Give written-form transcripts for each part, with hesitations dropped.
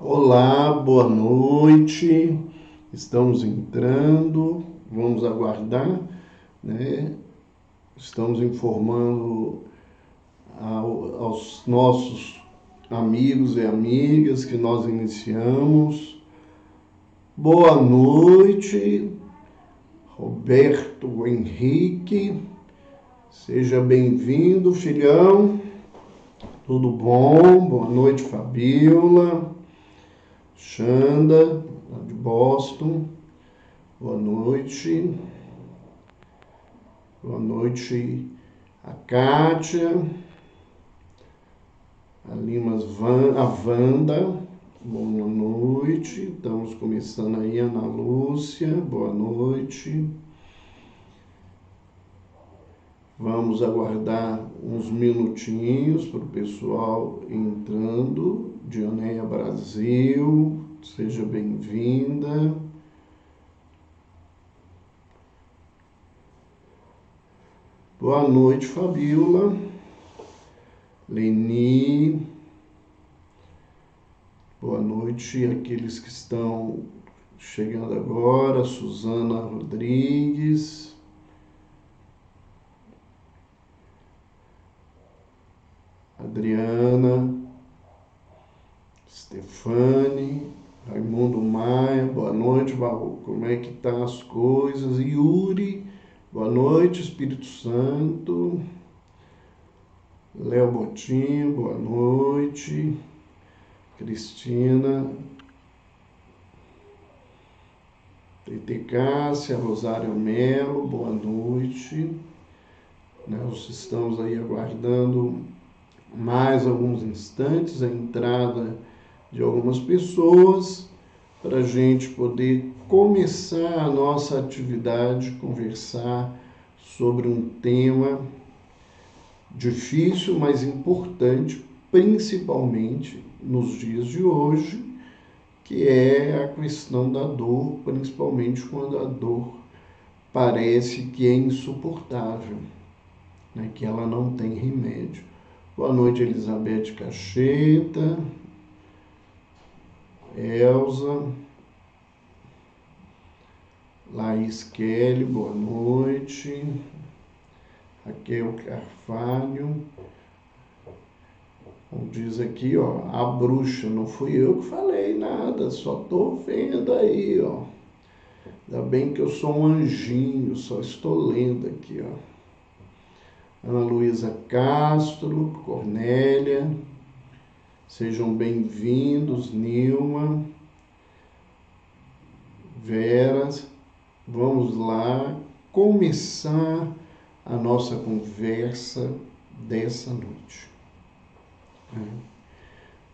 Olá, boa noite. Estamos entrando, vamos aguardar, né? Estamos informando aos nossos amigos e amigas que nós iniciamos. Boa noite, Roberto Henrique. Seja bem-vindo, filhão. Tudo bom? Boa noite, Fabiola. Xanda, lá de Boston. Boa noite. Boa noite, a Kátia, a Wanda. Boa noite. Estamos começando aí, Ana Lúcia. Boa noite. Vamos aguardar uns minutinhos para o pessoal entrando. Dioneia Brasil, seja bem-vinda. Boa noite, Fabiola. Leni. Boa noite àqueles que estão chegando agora. Suzana Rodrigues. Adriana. Stefane. Raimundo Maia. Boa noite, Baú. Como é que tá as coisas? Yuri. Boa noite, Espírito Santo. Léo Botinho, boa noite. Cristina. TT Cássia, Rosário Melo, boa noite. Nós estamos aí aguardando mais alguns instantes a entrada de algumas pessoas para a gente poder começar a nossa atividade, conversar sobre um tema difícil, mas importante, principalmente nos dias de hoje, que é a questão da dor, principalmente quando a dor parece que é insuportável, né? Que ela não tem remédio. Boa noite, Elizabeth Cacheta, Elza, Laís Kelly, boa noite, Raquel Carvalho. Como diz aqui, ó, a bruxa, não fui eu que falei nada, só tô vendo aí, ó. Ainda bem que eu sou um anjinho, só estou lendo aqui, ó. Ana Luísa Castro, Cornélia, sejam bem-vindos, Nilma, Vera. Vamos lá começar a nossa conversa dessa noite.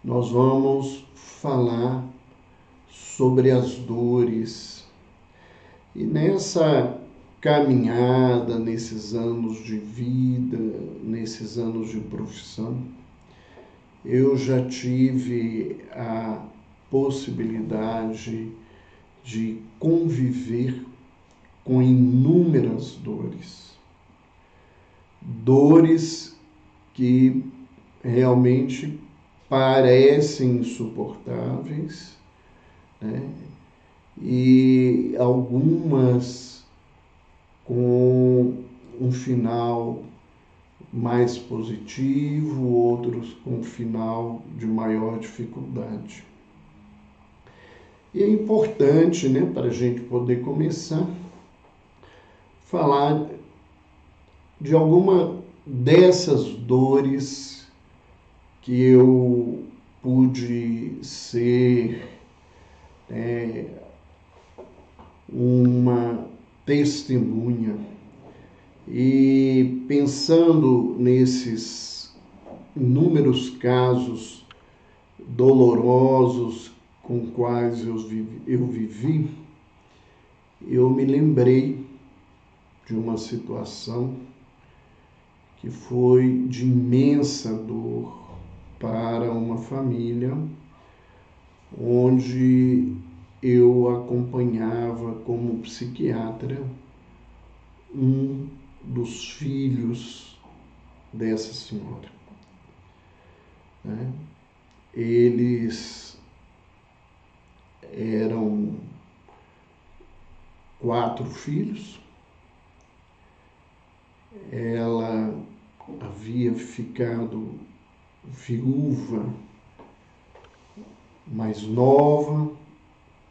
Nós vamos falar sobre as dores. E nessa caminhada, nesses anos de vida, nesses anos de profissão, eu já tive a possibilidade de conviver com inúmeras dores. Dores que realmente parecem insuportáveis, né? E algumas com um final mais positivo, outros com um final de maior dificuldade. E é importante, né, para a gente poder começar, falar de alguma dessas dores que eu pude ser uma testemunha. E pensando nesses inúmeros casos dolorosos com quais eu vivi, eu me lembrei de uma situação que foi de imensa dor para uma família onde eu acompanhava como psiquiatra um dos filhos dessa senhora. Eles eram 4 filhos. Ela havia ficado viúva mais nova,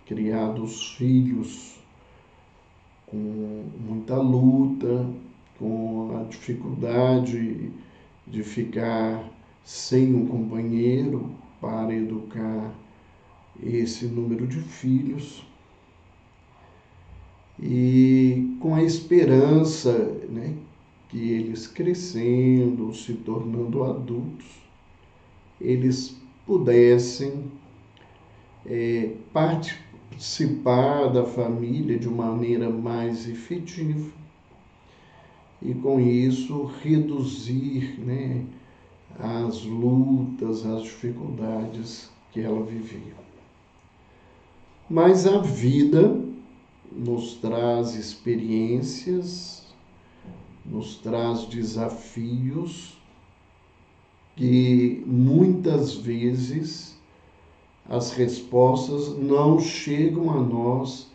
criado os filhos com muita luta, com a dificuldade de ficar sem um companheiro para educar esse número de filhos. E com a esperança, né, que eles crescendo, se tornando adultos, eles pudessem participar da família de uma maneira mais efetiva e com isso reduzir, né, as lutas, as dificuldades que ela vivia. Mas a vida nos traz experiências, nos traz desafios que muitas vezes as respostas não chegam a nós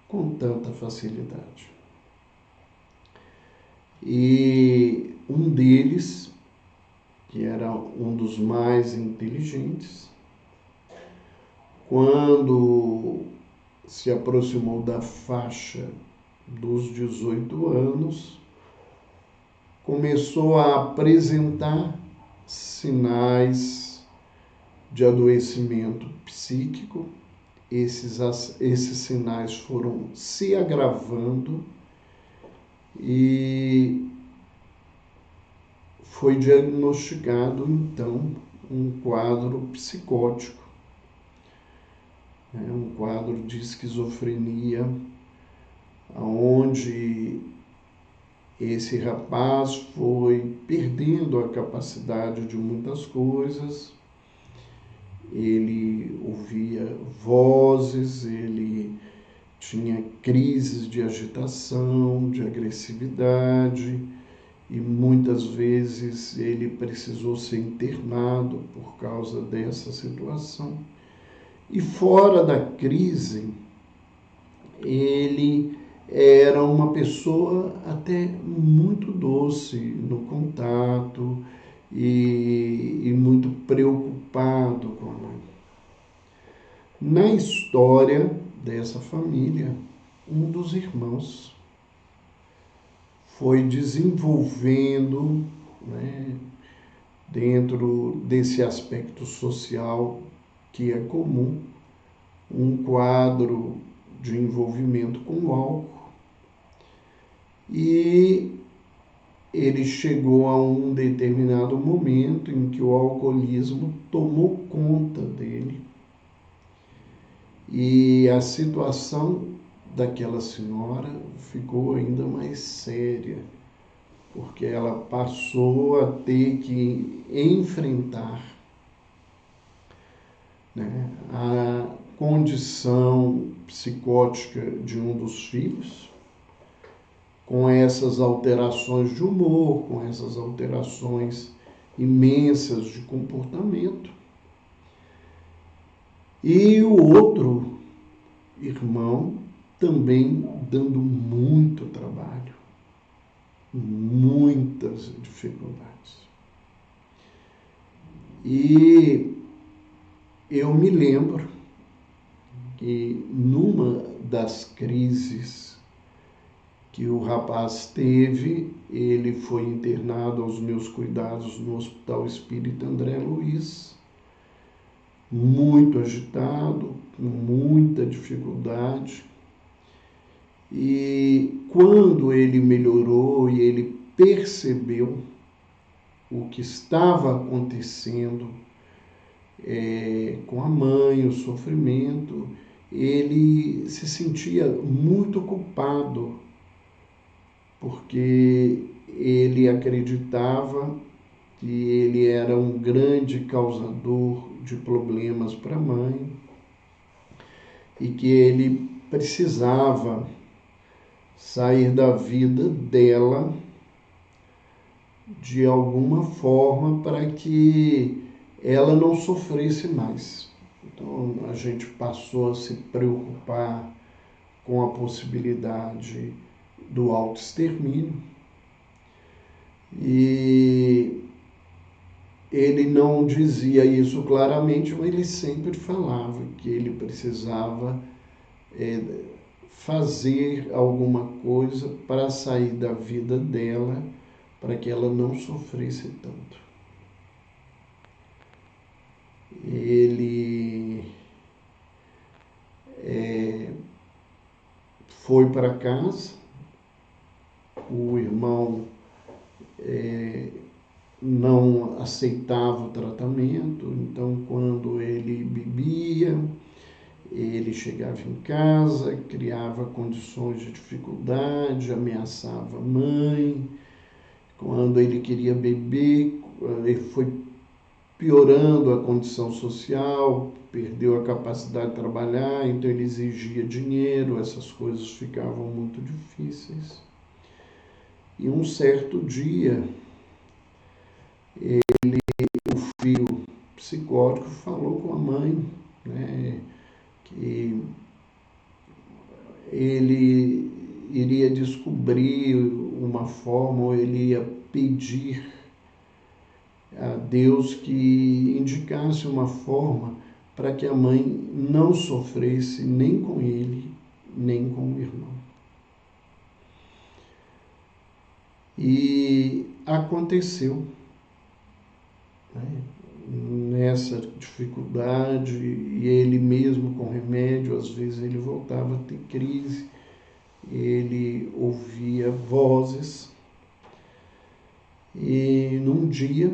com tanta facilidade. E um deles, que era um dos mais inteligentes, quando se aproximou da faixa dos 18 anos, começou a apresentar sinais de adoecimento psíquico. Esses sinais foram se agravando e foi diagnosticado, então, um quadro psicótico, um quadro de esquizofrenia, onde esse rapaz foi perdendo a capacidade de muitas coisas. Ele ouvia vozes, ele tinha crises de agitação, de agressividade, e muitas vezes ele precisou ser internado por causa dessa situação. E fora da crise, ele era uma pessoa até muito doce no contato e muito preocupado com a mãe. Na história dessa família, um dos irmãos foi desenvolvendo, né, dentro desse aspecto social que é comum, um quadro de envolvimento com o álcool, e ele chegou a um determinado momento em que o alcoolismo tomou conta dele e a situação daquela senhora ficou ainda mais séria, porque ela passou a ter que enfrentar, né, a condição psicótica de um dos filhos, com essas alterações de humor, com essas alterações imensas de comportamento. E o outro irmão também dando muito trabalho, muitas dificuldades. E eu me lembro que numa das crises que o rapaz teve, ele foi internado aos meus cuidados no Hospital Espírita André Luiz, muito agitado, com muita dificuldade. E quando ele melhorou e ele percebeu o que estava acontecendo com a mãe, o sofrimento, ele se sentia muito culpado, porque ele acreditava que ele era um grande causador de problemas para a mãe e que ele precisava sair da vida dela de alguma forma para que ela não sofresse mais. Então a gente passou a se preocupar com a possibilidade do autoextermínio e ele não dizia isso claramente, mas ele sempre falava que ele precisava fazer alguma coisa para sair da vida dela, para que ela não sofresse tanto. Ele foi para casa, o irmão não aceitava o tratamento, então quando ele bebia, ele chegava em casa, criava condições de dificuldade, ameaçava a mãe. Quando ele queria beber, ele foi piorando a condição social, perdeu a capacidade de trabalhar, então ele exigia dinheiro, essas coisas ficavam muito difíceis. E um certo dia, o filho psicótico falou com a mãe, né, que ele iria descobrir uma forma, ou ele ia pedir a Deus que indicasse uma forma para que a mãe não sofresse nem com ele, nem com o irmão. E aconteceu, né? Nessa dificuldade, e ele mesmo com remédio, às vezes ele voltava a ter crise, ele ouvia vozes, e num dia,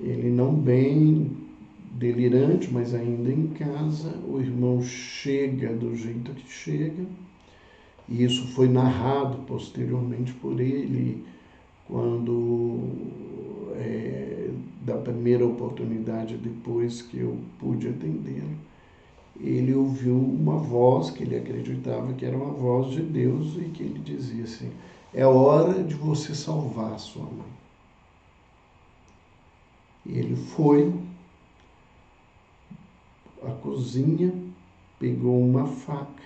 ele não bem, delirante, mas ainda em casa, o irmão chega do jeito que chega, e isso foi narrado posteriormente por ele, quando, da primeira oportunidade, depois que eu pude atendê-lo, ele ouviu uma voz que ele acreditava que era uma voz de Deus e que ele dizia assim: é hora de você salvar a sua mãe. E ele foi à cozinha, pegou uma faca,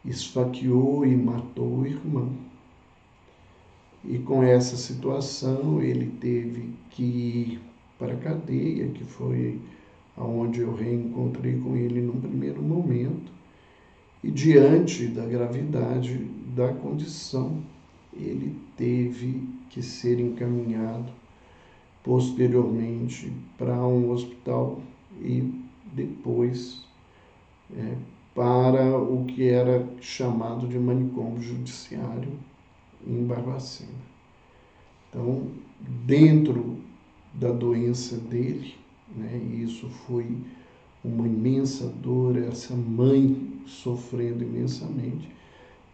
esfaqueou e matou o irmão. E com essa situação ele teve que ir para a cadeia, que foi aonde eu reencontrei com ele num primeiro momento. E diante da gravidade da condição, ele teve que ser encaminhado posteriormente para um hospital e depois para o que era chamado de manicômio judiciário em Barbacena. Então, dentro da doença dele, né, e isso foi uma imensa dor, essa mãe sofrendo imensamente,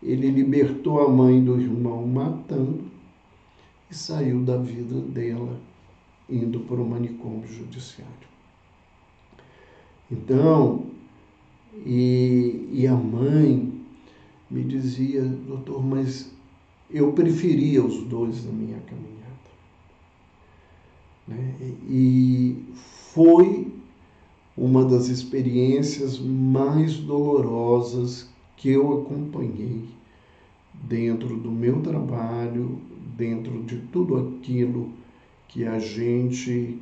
ele libertou a mãe do irmão matando e saiu da vida dela indo para o manicômio judiciário. Então, e a mãe me dizia: doutor, mas eu preferia os dois na minha caminhada. Né? E foi uma das experiências mais dolorosas que eu acompanhei dentro do meu trabalho, dentro de tudo aquilo que a gente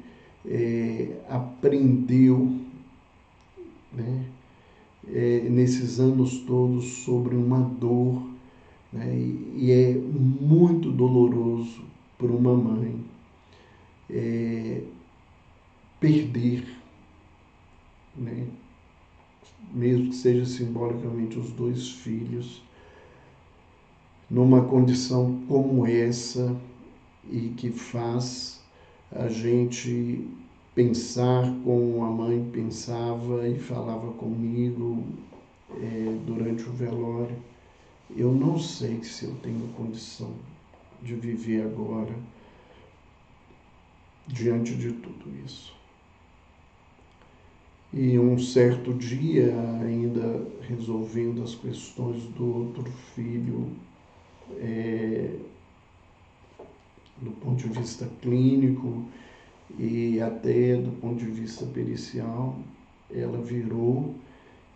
aprendeu, né, nesses anos todos sobre uma dor, né, e é muito doloroso para uma mãe perder, né, mesmo que seja simbolicamente, os dois filhos, numa condição como essa, e que faz a gente pensar como a mãe pensava e falava comigo durante o velório. Eu não sei se eu tenho condição de viver agora diante de tudo isso. E um certo dia, ainda resolvendo as questões do outro filho, do ponto de vista clínico, e até do ponto de vista pericial, ela virou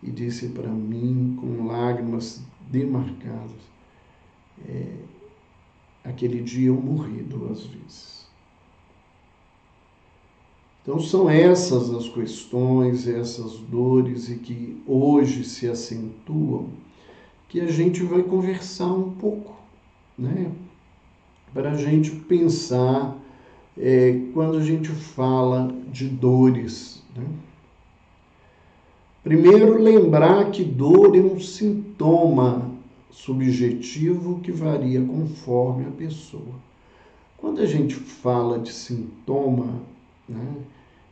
e disse para mim, com lágrimas demarcadas, aquele dia eu morri 2 vezes. Então são essas as questões, essas dores e que hoje se acentuam, que a gente vai conversar um pouco, né? Para a gente pensar quando a gente fala de dores, né? Primeiro, lembrar que dor é um sintoma subjetivo que varia conforme a pessoa. Quando a gente fala de sintoma, né,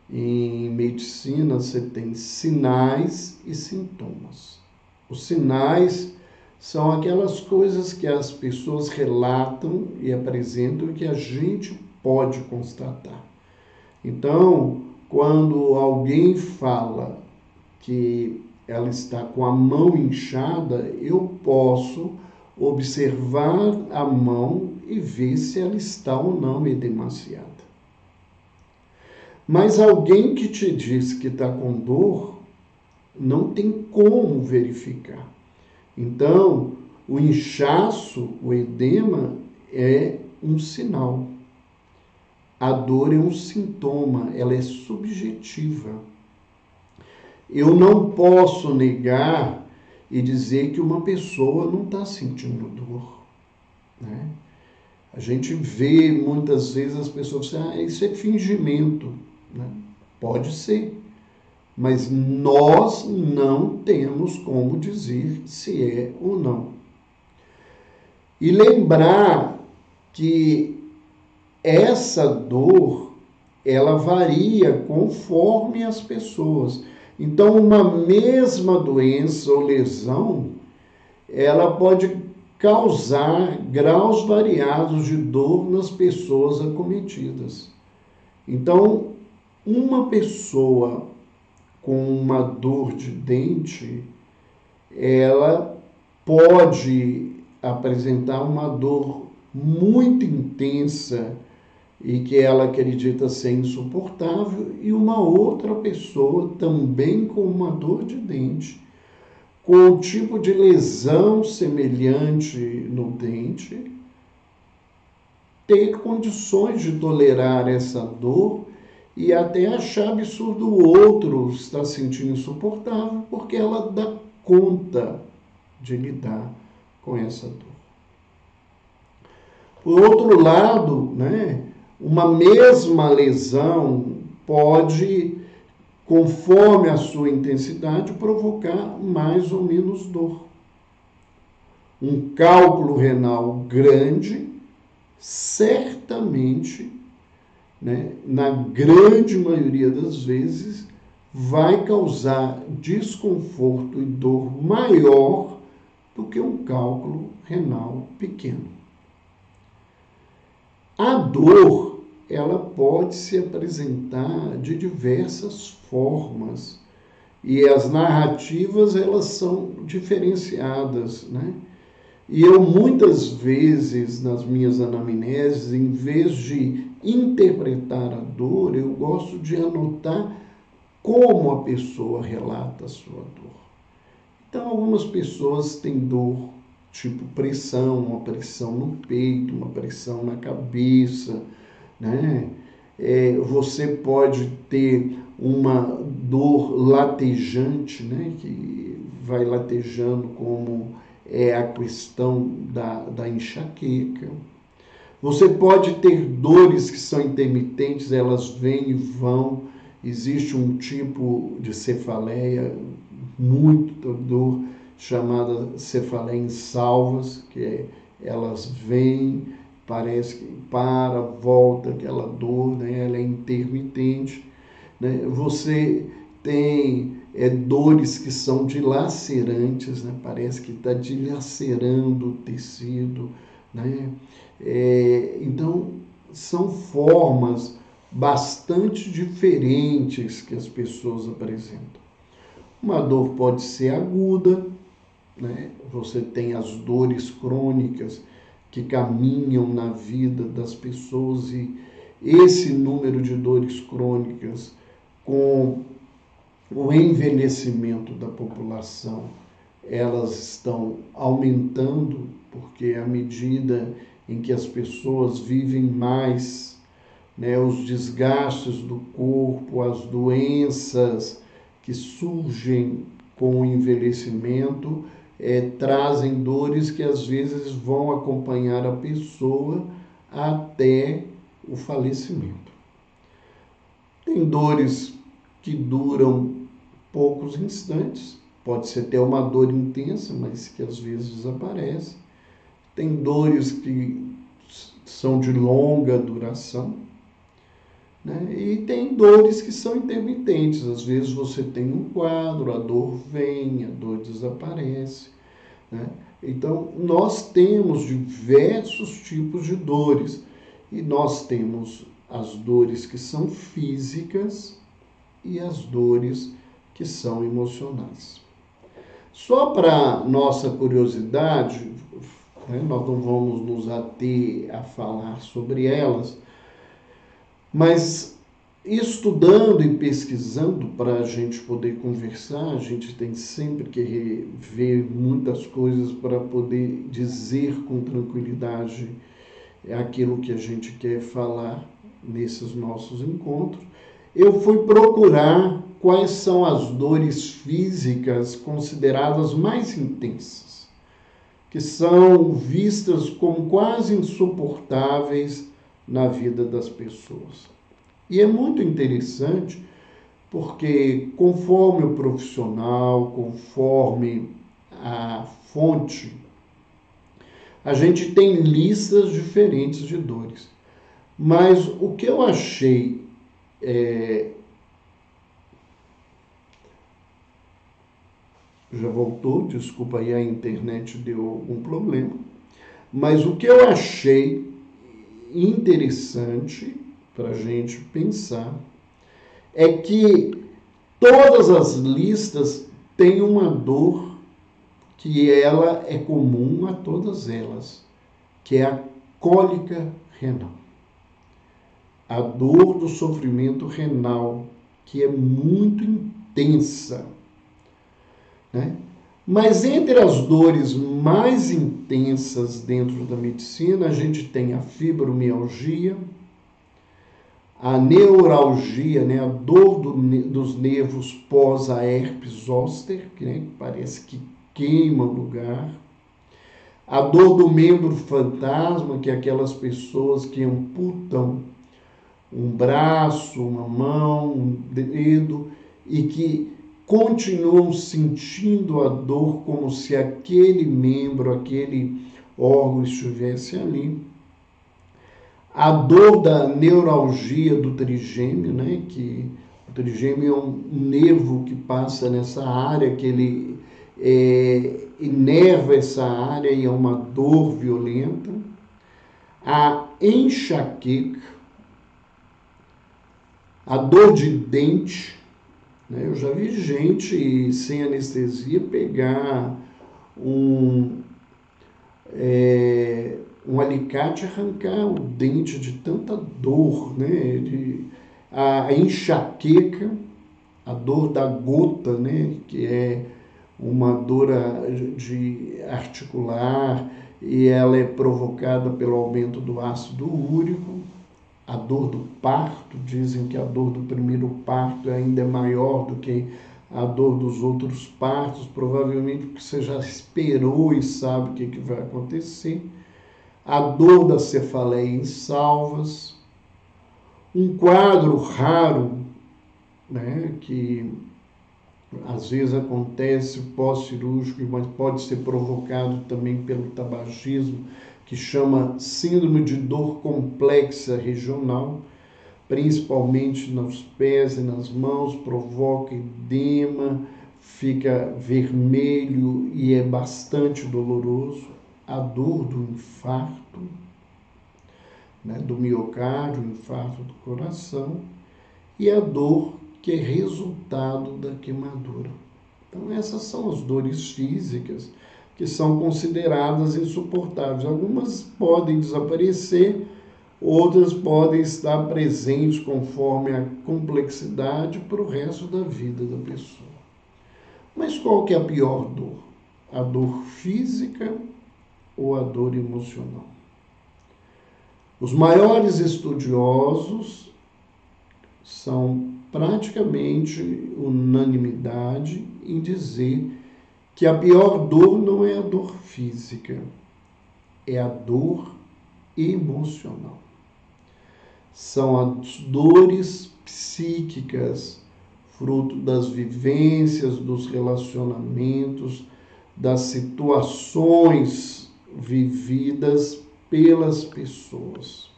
em medicina você tem sinais e sintomas. Os sinais são aquelas coisas que as pessoas relatam e apresentam e que a gente pode constatar. Então, quando alguém fala que ela está com a mão inchada, eu posso observar a mão e ver se ela está ou não edemaciada. Mas alguém que te diz que está com dor, não tem como verificar. Então, o inchaço, o edema, é um sinal. A dor é um sintoma, ela é subjetiva. Eu não posso negar e dizer que uma pessoa não está sentindo dor, né? A gente vê muitas vezes as pessoas dizem, isso é fingimento, né? Pode ser, mas nós não temos como dizer se é ou não. E lembrar que essa dor, ela varia conforme as pessoas. Então, uma mesma doença ou lesão, ela pode causar graus variados de dor nas pessoas acometidas. Então, uma pessoa com uma dor de dente, ela pode apresentar uma dor muito intensa e que ela acredita ser insuportável, e uma outra pessoa também com uma dor de dente, com um tipo de lesão semelhante no dente, ter condições de tolerar essa dor e até achar absurdo o outro estar sentindo insuportável, porque ela dá conta de lidar com essa dor. Por outro lado, né, uma mesma lesão pode, conforme a sua intensidade, provocar mais ou menos dor. Um cálculo renal grande, certamente, né, na grande maioria das vezes, vai causar desconforto e dor maior do que um cálculo renal pequeno. A dor, ela pode se apresentar de diversas formas e as narrativas, elas são diferenciadas, né? E eu muitas vezes nas minhas anamneses, em vez de interpretar a dor, eu gosto de anotar como a pessoa relata a sua dor. Então, algumas pessoas têm dor tipo pressão, uma pressão no peito, uma pressão na cabeça, né? Você pode ter uma dor latejante, né? Que vai latejando, como é a questão da enxaqueca. Você pode ter dores que são intermitentes, elas vêm e vão. Existe um tipo de cefaleia, muita dor, chamada cefaleia em salvas, que elas vêm, parece que para, volta aquela dor, né? Ela é intermitente, né? Você tem dores que são dilacerantes, né? Parece que está dilacerando o tecido, né? Então, são formas bastante diferentes que as pessoas apresentam. Uma dor pode ser aguda, né? Você tem as dores crônicas que caminham na vida das pessoas esse número de dores crônicas com o envelhecimento da população, elas estão aumentando, porque à medida em que as pessoas vivem mais, né, os desgastes do corpo, as doenças que surgem com o envelhecimento, trazem dores que às vezes vão acompanhar a pessoa até o falecimento. Tem dores que duram poucos instantes, pode ser até uma dor intensa, mas que às vezes desaparece. Tem dores que são de longa duração, né? E tem dores que são intermitentes. Às vezes você tem um quadro, a dor vem, a dor desaparece, né? Então, nós temos diversos tipos de dores. E nós temos as dores que são físicas e as dores que são emocionais. Só para nossa curiosidade, né, nós não vamos nos ater a falar sobre elas, mas estudando e pesquisando para a gente poder conversar, a gente tem sempre que ver muitas coisas para poder dizer com tranquilidade aquilo que a gente quer falar nesses nossos encontros. Eu fui procurar quais são as dores físicas consideradas mais intensas, que são vistas como quase insuportáveis na vida das pessoas. E é muito interessante porque conforme o profissional, conforme a fonte, a gente tem listas diferentes de dores. Mas o que eu achei já voltou, desculpa aí, a internet deu algum problema. Mas o que eu achei interessante para a gente pensar é que todas as listas têm uma dor que ela é comum a todas elas, que é a cólica renal. A dor do sofrimento renal, que é muito intensa, né? Mas entre as dores mais intensas dentro da medicina, a gente tem a fibromialgia, a neuralgia, né? A dor dos nervos pós a herpes zoster, né? Que parece que queima o lugar. A dor do membro fantasma, que é aquelas pessoas que amputam um braço, uma mão, um dedo, e que continuam sentindo a dor como se aquele membro, aquele órgão estivesse ali. A dor da neuralgia do trigêmeo, né? Que o trigêmeo é um nervo que passa nessa área, que ele inerva essa área e é uma dor violenta. A enxaqueca, a dor de dente, né? Eu já vi gente sem anestesia pegar um alicate e arrancar o dente de tanta dor, né? A enxaqueca, a dor da gota, né? Que é uma dor de articular e ela é provocada pelo aumento do ácido úrico. A dor do parto, dizem que a dor do primeiro parto ainda é maior do que a dor dos outros partos, provavelmente porque você já esperou e sabe o que vai acontecer. A dor da cefaleia em salvas, um quadro raro, né, que às vezes acontece pós-cirúrgico, mas pode ser provocado também pelo tabagismo, que chama síndrome de dor complexa regional, principalmente nos pés e nas mãos, provoca edema, fica vermelho e é bastante doloroso. A dor do infarto, né, do miocárdio, infarto do coração, e a dor que é resultado da queimadura. Então, essas são as dores físicas que são consideradas insuportáveis. Algumas podem desaparecer, outras podem estar presentes conforme a complexidade para o resto da vida da pessoa. Mas qual que é a pior dor? A dor física ou a dor emocional? Os maiores estudiosos são praticamente unanimidade em dizer que a pior dor não é a dor física, é a dor emocional. São as dores psíquicas, fruto das vivências, dos relacionamentos, das situações vividas pelas pessoas.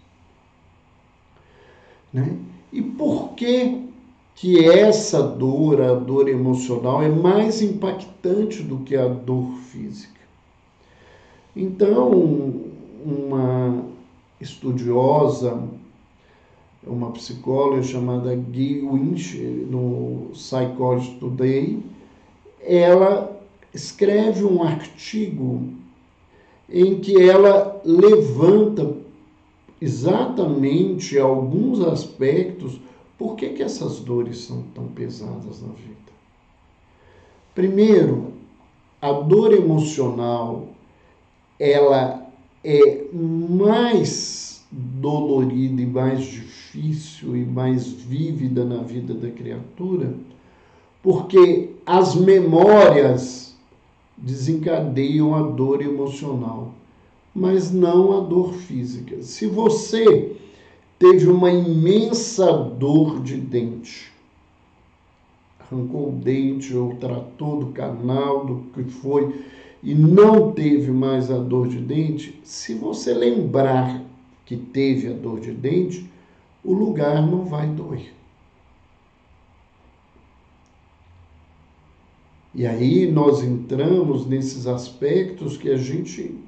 Né? E por que essa dor, a dor emocional, é mais impactante do que a dor física? Então, uma estudiosa, uma psicóloga chamada Gay Winch, no Psychology Today, ela escreve um artigo em que ela levanta exatamente alguns aspectos por que essas dores são tão pesadas na vida. Primeiro, a dor emocional, ela é mais dolorida e mais difícil e mais vívida na vida da criatura, porque as memórias desencadeiam a dor emocional, mas não a dor física. Se você teve uma imensa dor de dente, arrancou o dente ou tratou do canal, do que foi, e não teve mais a dor de dente, se você lembrar que teve a dor de dente, o lugar não vai doer. E aí nós entramos nesses aspectos que a gente,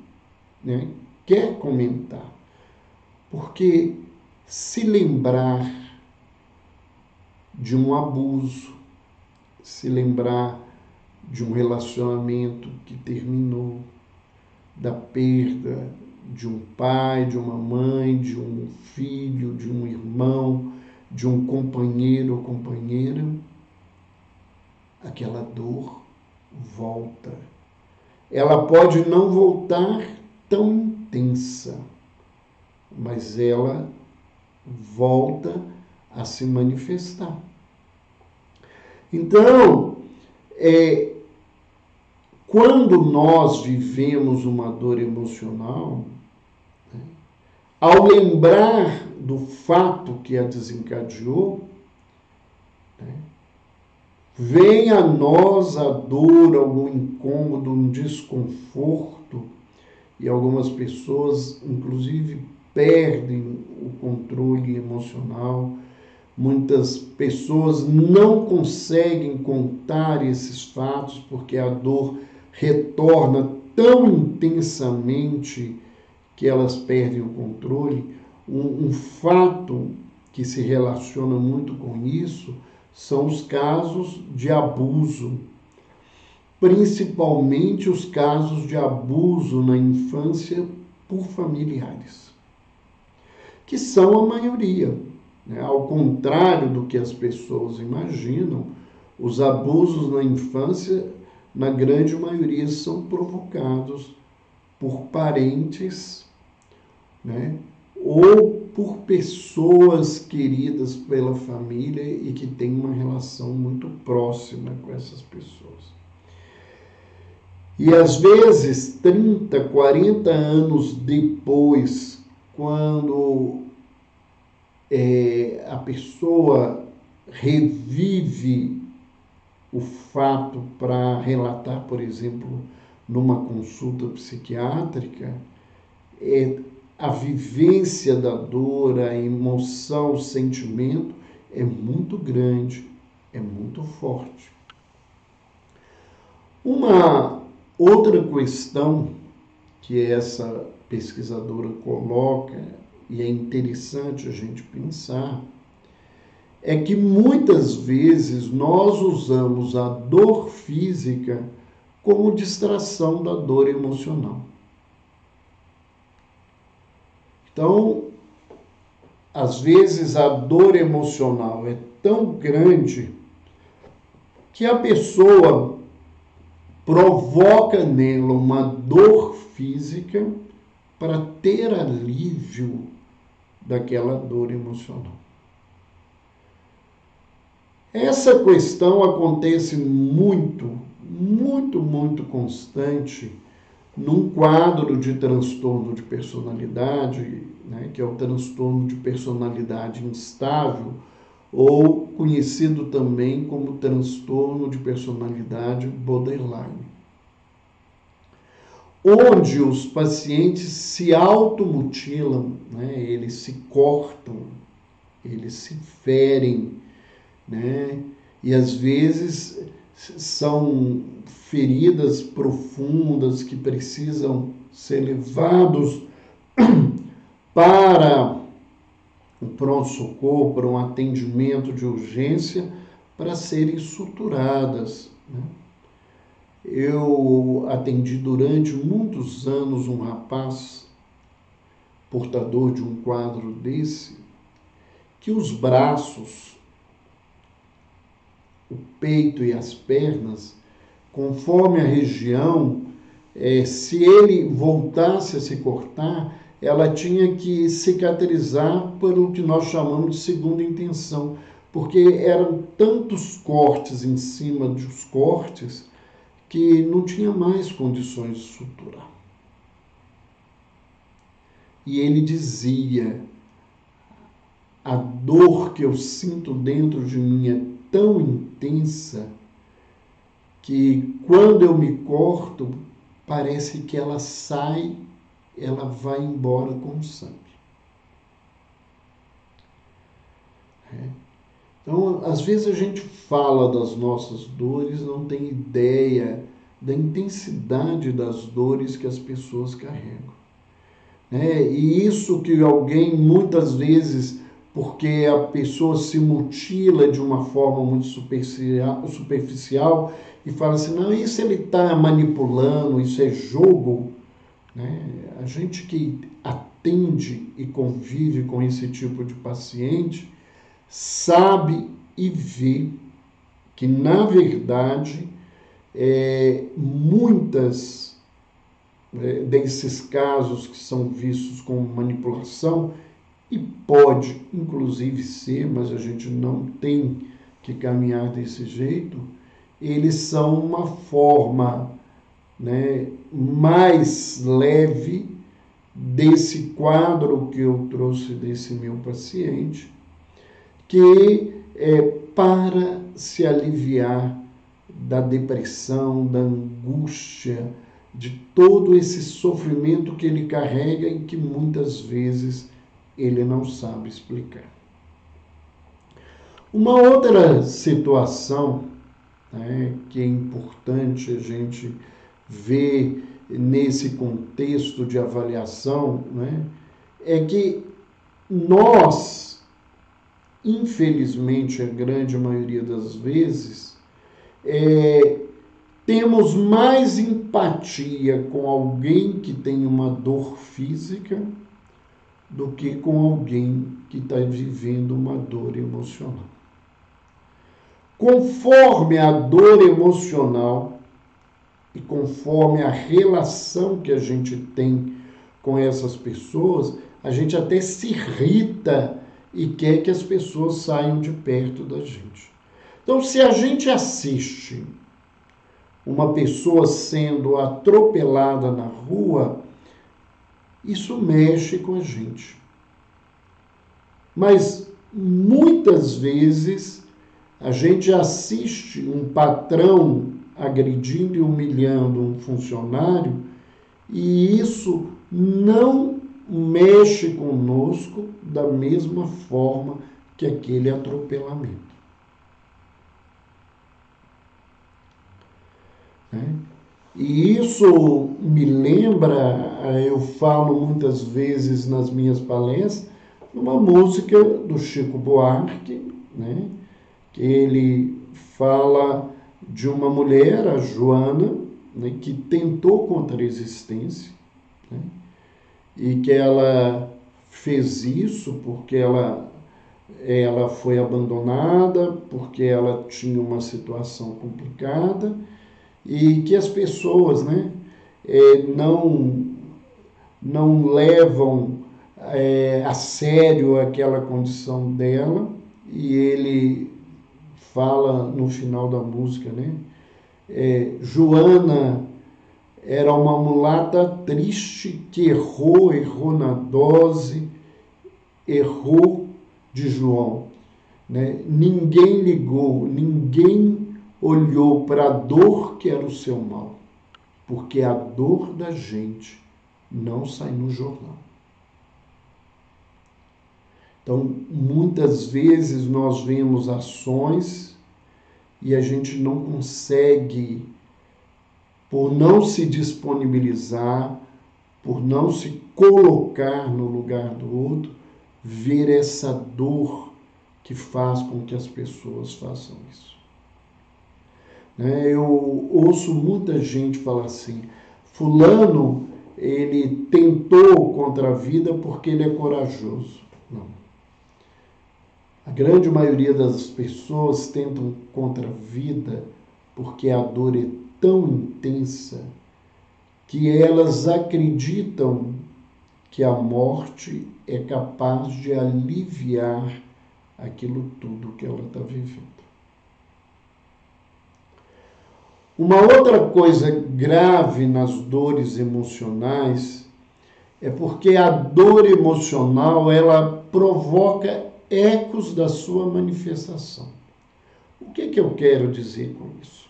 né, quer comentar. Porque se lembrar de um abuso, se lembrar de um relacionamento que terminou, da perda de um pai, de uma mãe, de um filho, de um irmão, de um companheiro ou companheira, aquela dor volta. Ela pode não voltar tão intensa, mas ela volta a se manifestar. Então, quando nós vivemos uma dor emocional, né, ao lembrar do fato que a desencadeou, né, vem a nós a dor, algum incômodo, um desconforto, e algumas pessoas, inclusive, perdem o controle emocional. Muitas pessoas não conseguem contar esses fatos porque a dor retorna tão intensamente que elas perdem o controle. Um fato que se relaciona muito com isso são os casos de abuso, principalmente os casos de abuso na infância por familiares, que são a maioria. Ao contrário do que as pessoas imaginam, os abusos na infância, na grande maioria, são provocados por parentes, né, ou por pessoas queridas pela família e que têm uma relação muito próxima com essas pessoas. E às vezes, 30, 40 anos depois, quando a pessoa revive o fato para relatar, por exemplo, numa consulta psiquiátrica, a vivência da dor, a emoção, o sentimento é muito grande, é muito forte. Uma outra questão que essa pesquisadora coloca, e é interessante a gente pensar, é que muitas vezes nós usamos a dor física como distração da dor emocional. Então, às vezes a dor emocional é tão grande que a pessoa provoca nela uma dor física para ter alívio daquela dor emocional. Essa questão acontece muito constante num quadro de transtorno de personalidade, né, que é o transtorno de personalidade instável, ou conhecido também como transtorno de personalidade borderline, onde os pacientes se automutilam, né, eles se cortam, eles se ferem, né, e às vezes são feridas profundas que precisam ser levados para o pronto-socorro, para um atendimento de urgência, para serem suturadas, né? Eu atendi durante muitos anos um rapaz portador de um quadro desse, que os braços, o peito e as pernas, conforme a região, se ele voltasse a se cortar, ela tinha que cicatrizar pelo que nós chamamos de segunda intenção, porque eram tantos cortes em cima dos cortes que não tinha mais condições de suturar. E ele dizia: a dor que eu sinto dentro de mim é tão intensa que quando eu me corto, parece que ela sai, ela vai embora com o sangue. Então, às vezes a gente fala das nossas dores, não tem ideia da intensidade das dores que as pessoas carregam. E isso que alguém, muitas vezes, porque a pessoa se mutila de uma forma muito superficial e fala assim, não, isso ele está manipulando, isso é jogo. A gente que atende e convive com esse tipo de paciente sabe e vê que, na verdade, muitas desses casos que são vistos como manipulação, e pode inclusive ser, mas a gente não tem que caminhar desse jeito, eles são uma forma, mais leve desse quadro que eu trouxe desse meu paciente, que é para se aliviar da depressão, da angústia, de todo esse sofrimento que ele carrega e que muitas vezes ele não sabe explicar. Uma outra situação, que é importante a gente ver nesse contexto de avaliação, é que nós, infelizmente, a grande maioria das vezes, temos mais empatia com alguém que tem uma dor física do que com alguém que está vivendo uma dor emocional. Conforme a dor emocional e conforme a relação que a gente tem com essas pessoas, a gente até se irrita e quer que as pessoas saiam de perto da gente. Então, se a gente assiste uma pessoa sendo atropelada na rua, isso mexe com a gente. Mas muitas vezes a gente assiste um patrão agredindo e humilhando um funcionário e isso não mexe conosco da mesma forma que aquele atropelamento. E isso me lembra, eu falo muitas vezes nas minhas palestras, uma música do Chico Buarque, que ele fala de uma mulher, a Joana, que tentou contra a existência, e que ela fez isso porque ela foi abandonada, porque ela tinha uma situação complicada, e que as pessoas, né, não levam a sério aquela condição dela, e ele fala no final da música, né? Joana era uma mulata triste que errou na dose, errou de João, né? Ninguém ligou, ninguém olhou para a dor que era o seu mal, porque a dor da gente não sai no jornal. Então, muitas vezes nós vemos ações e a gente não consegue, por não se disponibilizar, por não se colocar no lugar do outro, ver essa dor que faz com que as pessoas façam isso. Eu ouço muita gente falar assim, fulano, ele tentou contra a vida porque ele é corajoso. Não. A grande maioria das pessoas tentam contra a vida porque a dor é tão intensa que elas acreditam que a morte é capaz de aliviar aquilo tudo que ela está vivendo. Uma outra coisa grave nas dores emocionais é porque a dor emocional ela provoca ecos da sua manifestação. O que eu quero dizer com isso?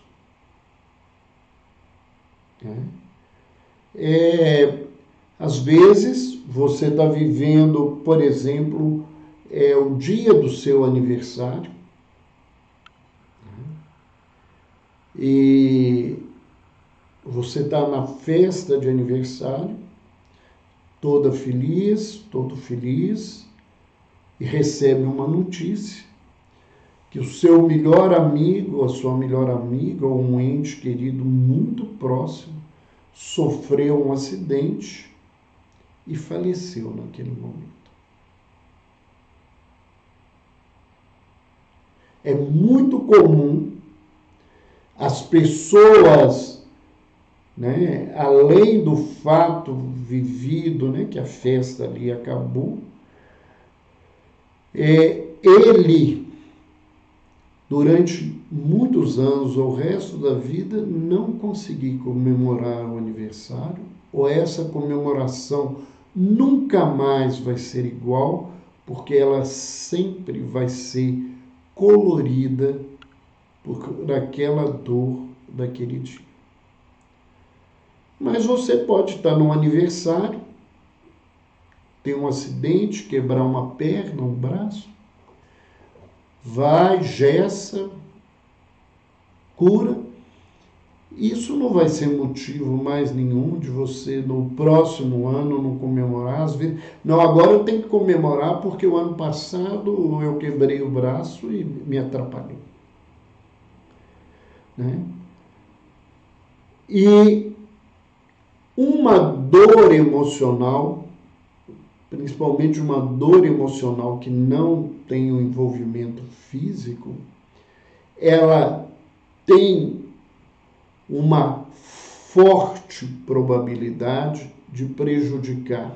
Às vezes, você está vivendo, por exemplo, o dia do seu aniversário, e você está na festa de aniversário, todo feliz, e recebe uma notícia que o seu melhor amigo, a sua melhor amiga, ou um ente querido muito próximo, sofreu um acidente e faleceu naquele momento. É muito comum as pessoas, né, além do fato vivido, né, que a festa ali acabou, ele, durante muitos anos, ou o resto da vida, não conseguir comemorar o aniversário, ou essa comemoração nunca mais vai ser igual, porque ela sempre vai ser colorida por aquela dor daquele dia. Mas você pode estar num aniversário, ter um acidente, quebrar uma perna, um braço, vai, gessa, cura. Isso não vai ser motivo mais nenhum de você no próximo ano não comemorar. Às vezes, não, agora eu tenho que comemorar porque o ano passado eu quebrei o braço e me atrapalhou. Né? E uma dor emocional, principalmente uma dor emocional que não tem um envolvimento físico, ela tem uma forte probabilidade de prejudicar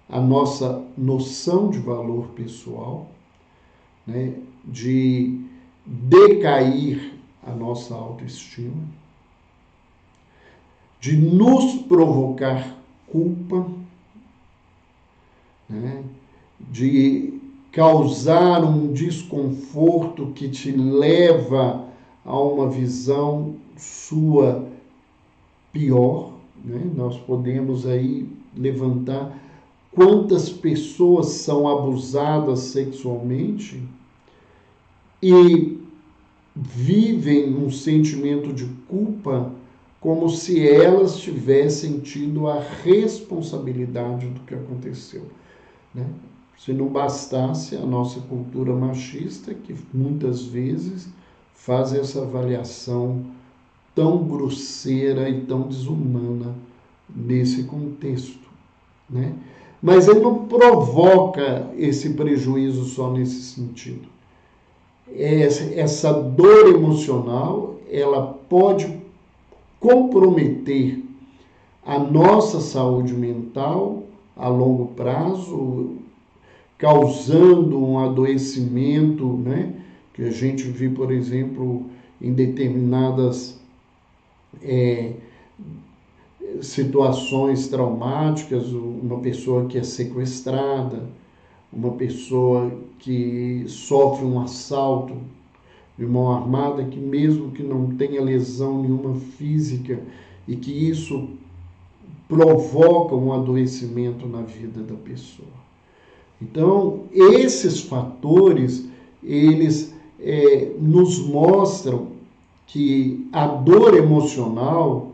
a nossa noção de valor pessoal, né? De decair a nossa autoestima, de nos provocar culpa, né? De causar um desconforto que te leva a uma visão sua pior, né? Nós podemos aí levantar quantas pessoas são abusadas sexualmente e vivem um sentimento de culpa como se elas tivessem tido a responsabilidade do que aconteceu, né? Se não bastasse a nossa cultura machista, que muitas vezes faz essa avaliação tão grosseira e tão desumana nesse contexto, né? Mas ele não provoca esse prejuízo só nesse sentido. Essa dor emocional, ela pode comprometer a nossa saúde mental a longo prazo, causando um adoecimento, né? Que a gente vê, por exemplo, em determinadas situações traumáticas, uma pessoa que é sequestrada, uma pessoa que sofre um assalto de mão armada, que mesmo que não tenha lesão nenhuma física, e que isso provoca um adoecimento na vida da pessoa. Então, esses fatores, eles nos mostram que a dor emocional,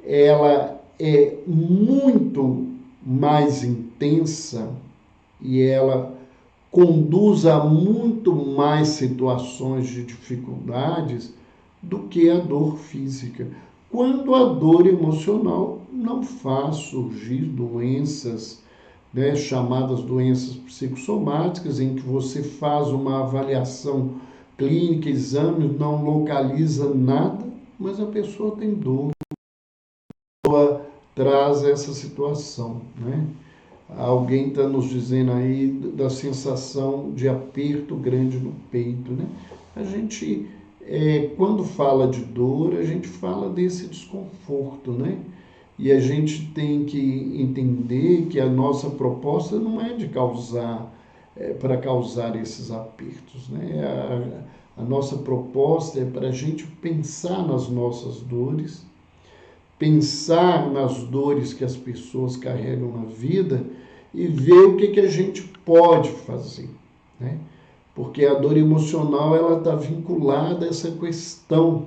ela é muito mais intensa e ela conduz a muito mais situações de dificuldades do que a dor física. Quando a dor emocional não faz surgir doenças, né, chamadas doenças psicossomáticas, em que você faz uma avaliação clínica, exame, não localiza nada, mas a pessoa tem dor, traz essa situação, né? Alguém está nos dizendo aí da sensação de aperto grande no peito, né? A gente, quando fala de dor, a gente fala desse desconforto, né? E a gente tem que entender que a nossa proposta não é de causar, para causar esses apertos, né? A nossa proposta é para a gente pensar nas nossas dores, pensar nas dores que as pessoas carregam na vida e ver o que a gente pode fazer, né? Porque a dor emocional, ela está vinculada a essa questão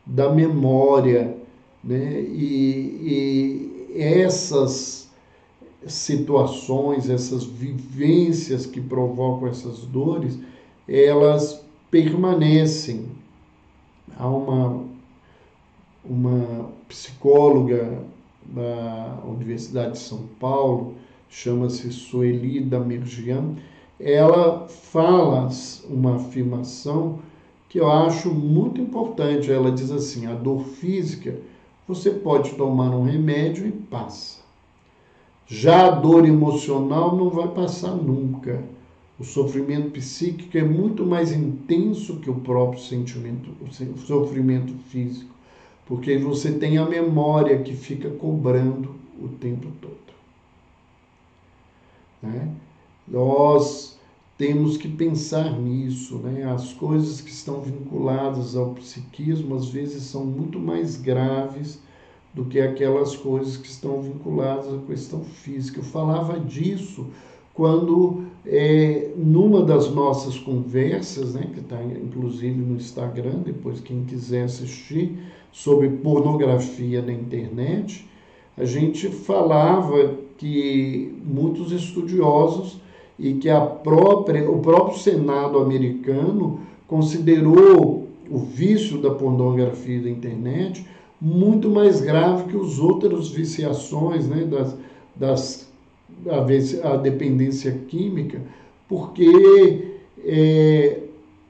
da memória, né? E essas situações, essas vivências que provocam essas dores, elas permanecem. Há uma psicóloga da Universidade de São Paulo, chama-se Sueli Damergian, ela fala uma afirmação que eu acho muito importante. Ela diz assim: a dor física, você pode tomar um remédio e passa. Já a dor emocional não vai passar nunca. O sofrimento psíquico é muito mais intenso que o próprio sentimento, o sofrimento físico, porque você tem a memória que fica cobrando o tempo todo, né? Nós temos que pensar nisso, né? As coisas que estão vinculadas ao psiquismo, às vezes, são muito mais graves do que aquelas coisas que estão vinculadas à questão física. Eu falava disso quando, numa das nossas conversas, né, que está inclusive no Instagram, depois quem quiser assistir, sobre pornografia na internet, a gente falava que muitos estudiosos e que o próprio Senado americano considerou o vício da pornografia da internet muito mais grave que as outras viciações, né, a dependência química, porque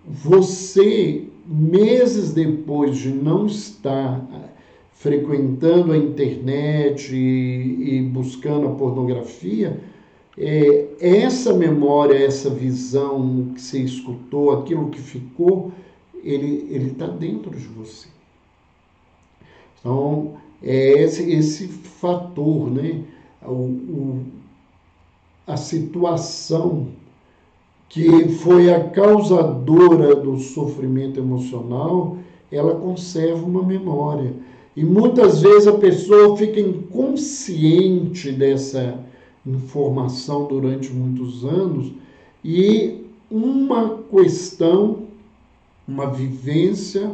você, meses depois de não estar frequentando a internet e buscando a pornografia, essa memória, essa visão que você escutou, aquilo que ficou, ele está dentro de você. Então, esse fator, né? A situação que foi a causadora do sofrimento emocional, ela conserva uma memória. E muitas vezes a pessoa fica inconsciente dessa informação durante muitos anos, e uma questão, uma vivência,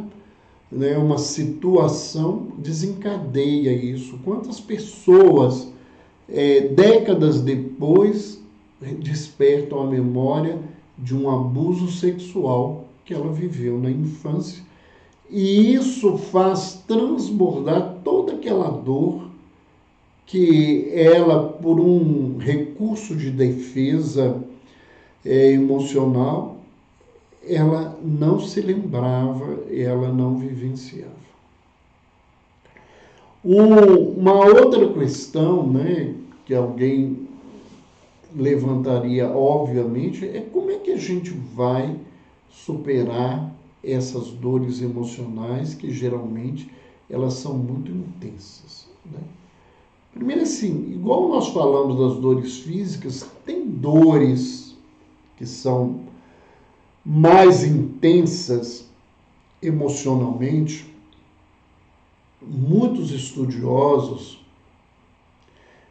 né, uma situação desencadeia isso. Quantas pessoas, décadas depois, despertam a memória de um abuso sexual que ela viveu na infância, e isso faz transbordar toda aquela dor que ela, por um recurso de defesa emocional, ela não se lembrava, ela não vivenciava. Uma outra questão, né, que alguém levantaria, obviamente, é como é que a gente vai superar essas dores emocionais que geralmente elas são muito intensas, né? Primeiro assim, igual nós falamos das dores físicas, tem dores que são mais intensas emocionalmente. Muitos estudiosos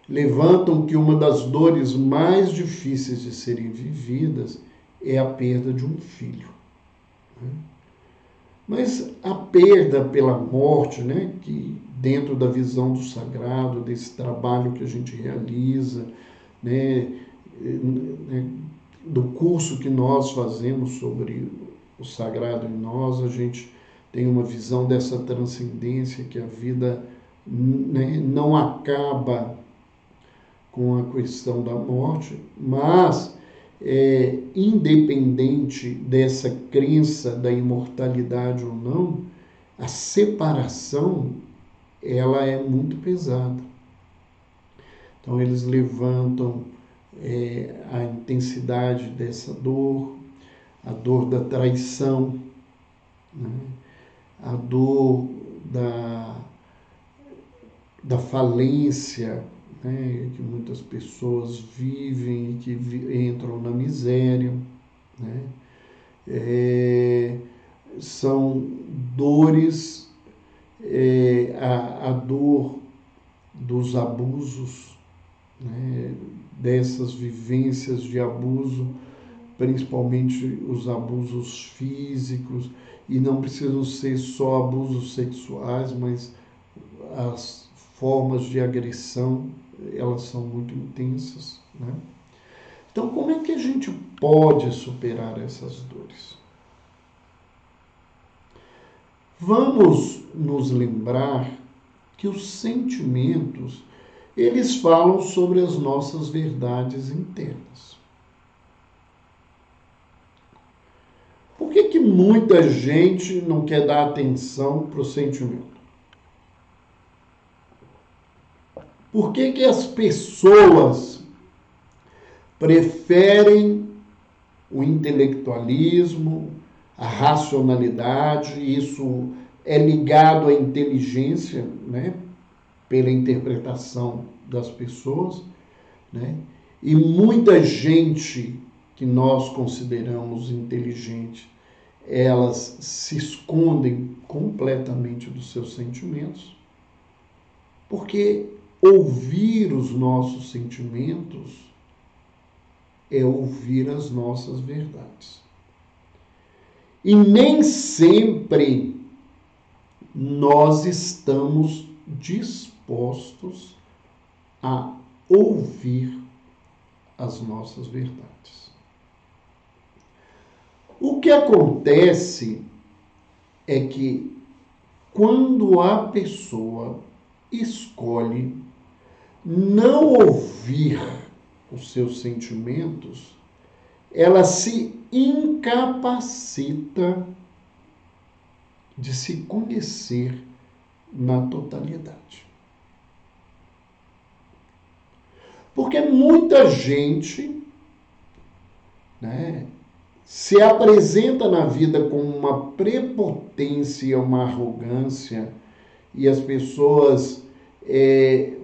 levantam que uma das dores mais difíceis de serem vividas é a perda de um filho. Mas a perda pela morte, né, que dentro da visão do sagrado, desse trabalho que a gente realiza, né, do curso que nós fazemos sobre o sagrado em nós, a gente tem uma visão dessa transcendência, que a vida, né, não acaba com a questão da morte, mas independente dessa crença da imortalidade ou não, a separação ela é muito pesada. Então eles levantam a intensidade dessa dor, a dor da traição, né? A dor da falência, né, que muitas pessoas vivem e que entram na miséria, né? São dores, a dor dos abusos, né, dessas vivências de abuso, principalmente os abusos físicos, e não precisam ser só abusos sexuais, mas as formas de agressão, elas são muito intensas, né? Então, como é que a gente pode superar essas dores? Vamos nos lembrar que os sentimentos, eles falam sobre as nossas verdades internas. Por que muita gente não quer dar atenção para o sentimento? Por que as pessoas preferem o intelectualismo, a racionalidade? Isso é ligado à inteligência, né? Pela interpretação das pessoas, né? E muita gente que nós consideramos inteligente, elas se escondem completamente dos seus sentimentos, porque ouvir os nossos sentimentos é ouvir as nossas verdades. E nem sempre nós estamos dispostos a ouvir as nossas verdades. O que acontece é que quando a pessoa escolhe não ouvir os seus sentimentos, ela se incapacita de se conhecer na totalidade. Porque muita gente, né, se apresenta na vida com uma prepotência, uma arrogância, e as pessoas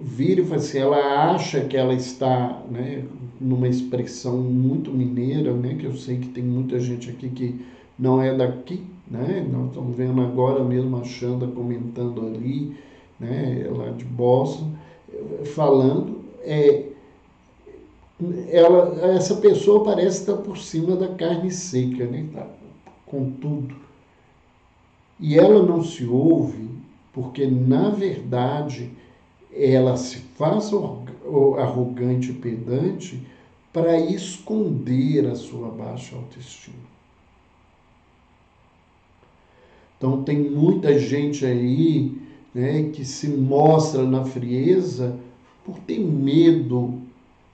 viram e falam assim, ela acha que ela está, né, numa expressão muito mineira, né, que eu sei que tem muita gente aqui que não é daqui, né, nós estamos vendo agora mesmo a Xanda comentando ali, né, lá de Boston, falando, essa pessoa parece estar por cima da carne seca, né, tá, com tudo. E ela não se ouve porque, na verdade, ela se faz arrogante e pedante para esconder a sua baixa autoestima. Então, tem muita gente aí, né, que se mostra na frieza por ter medo,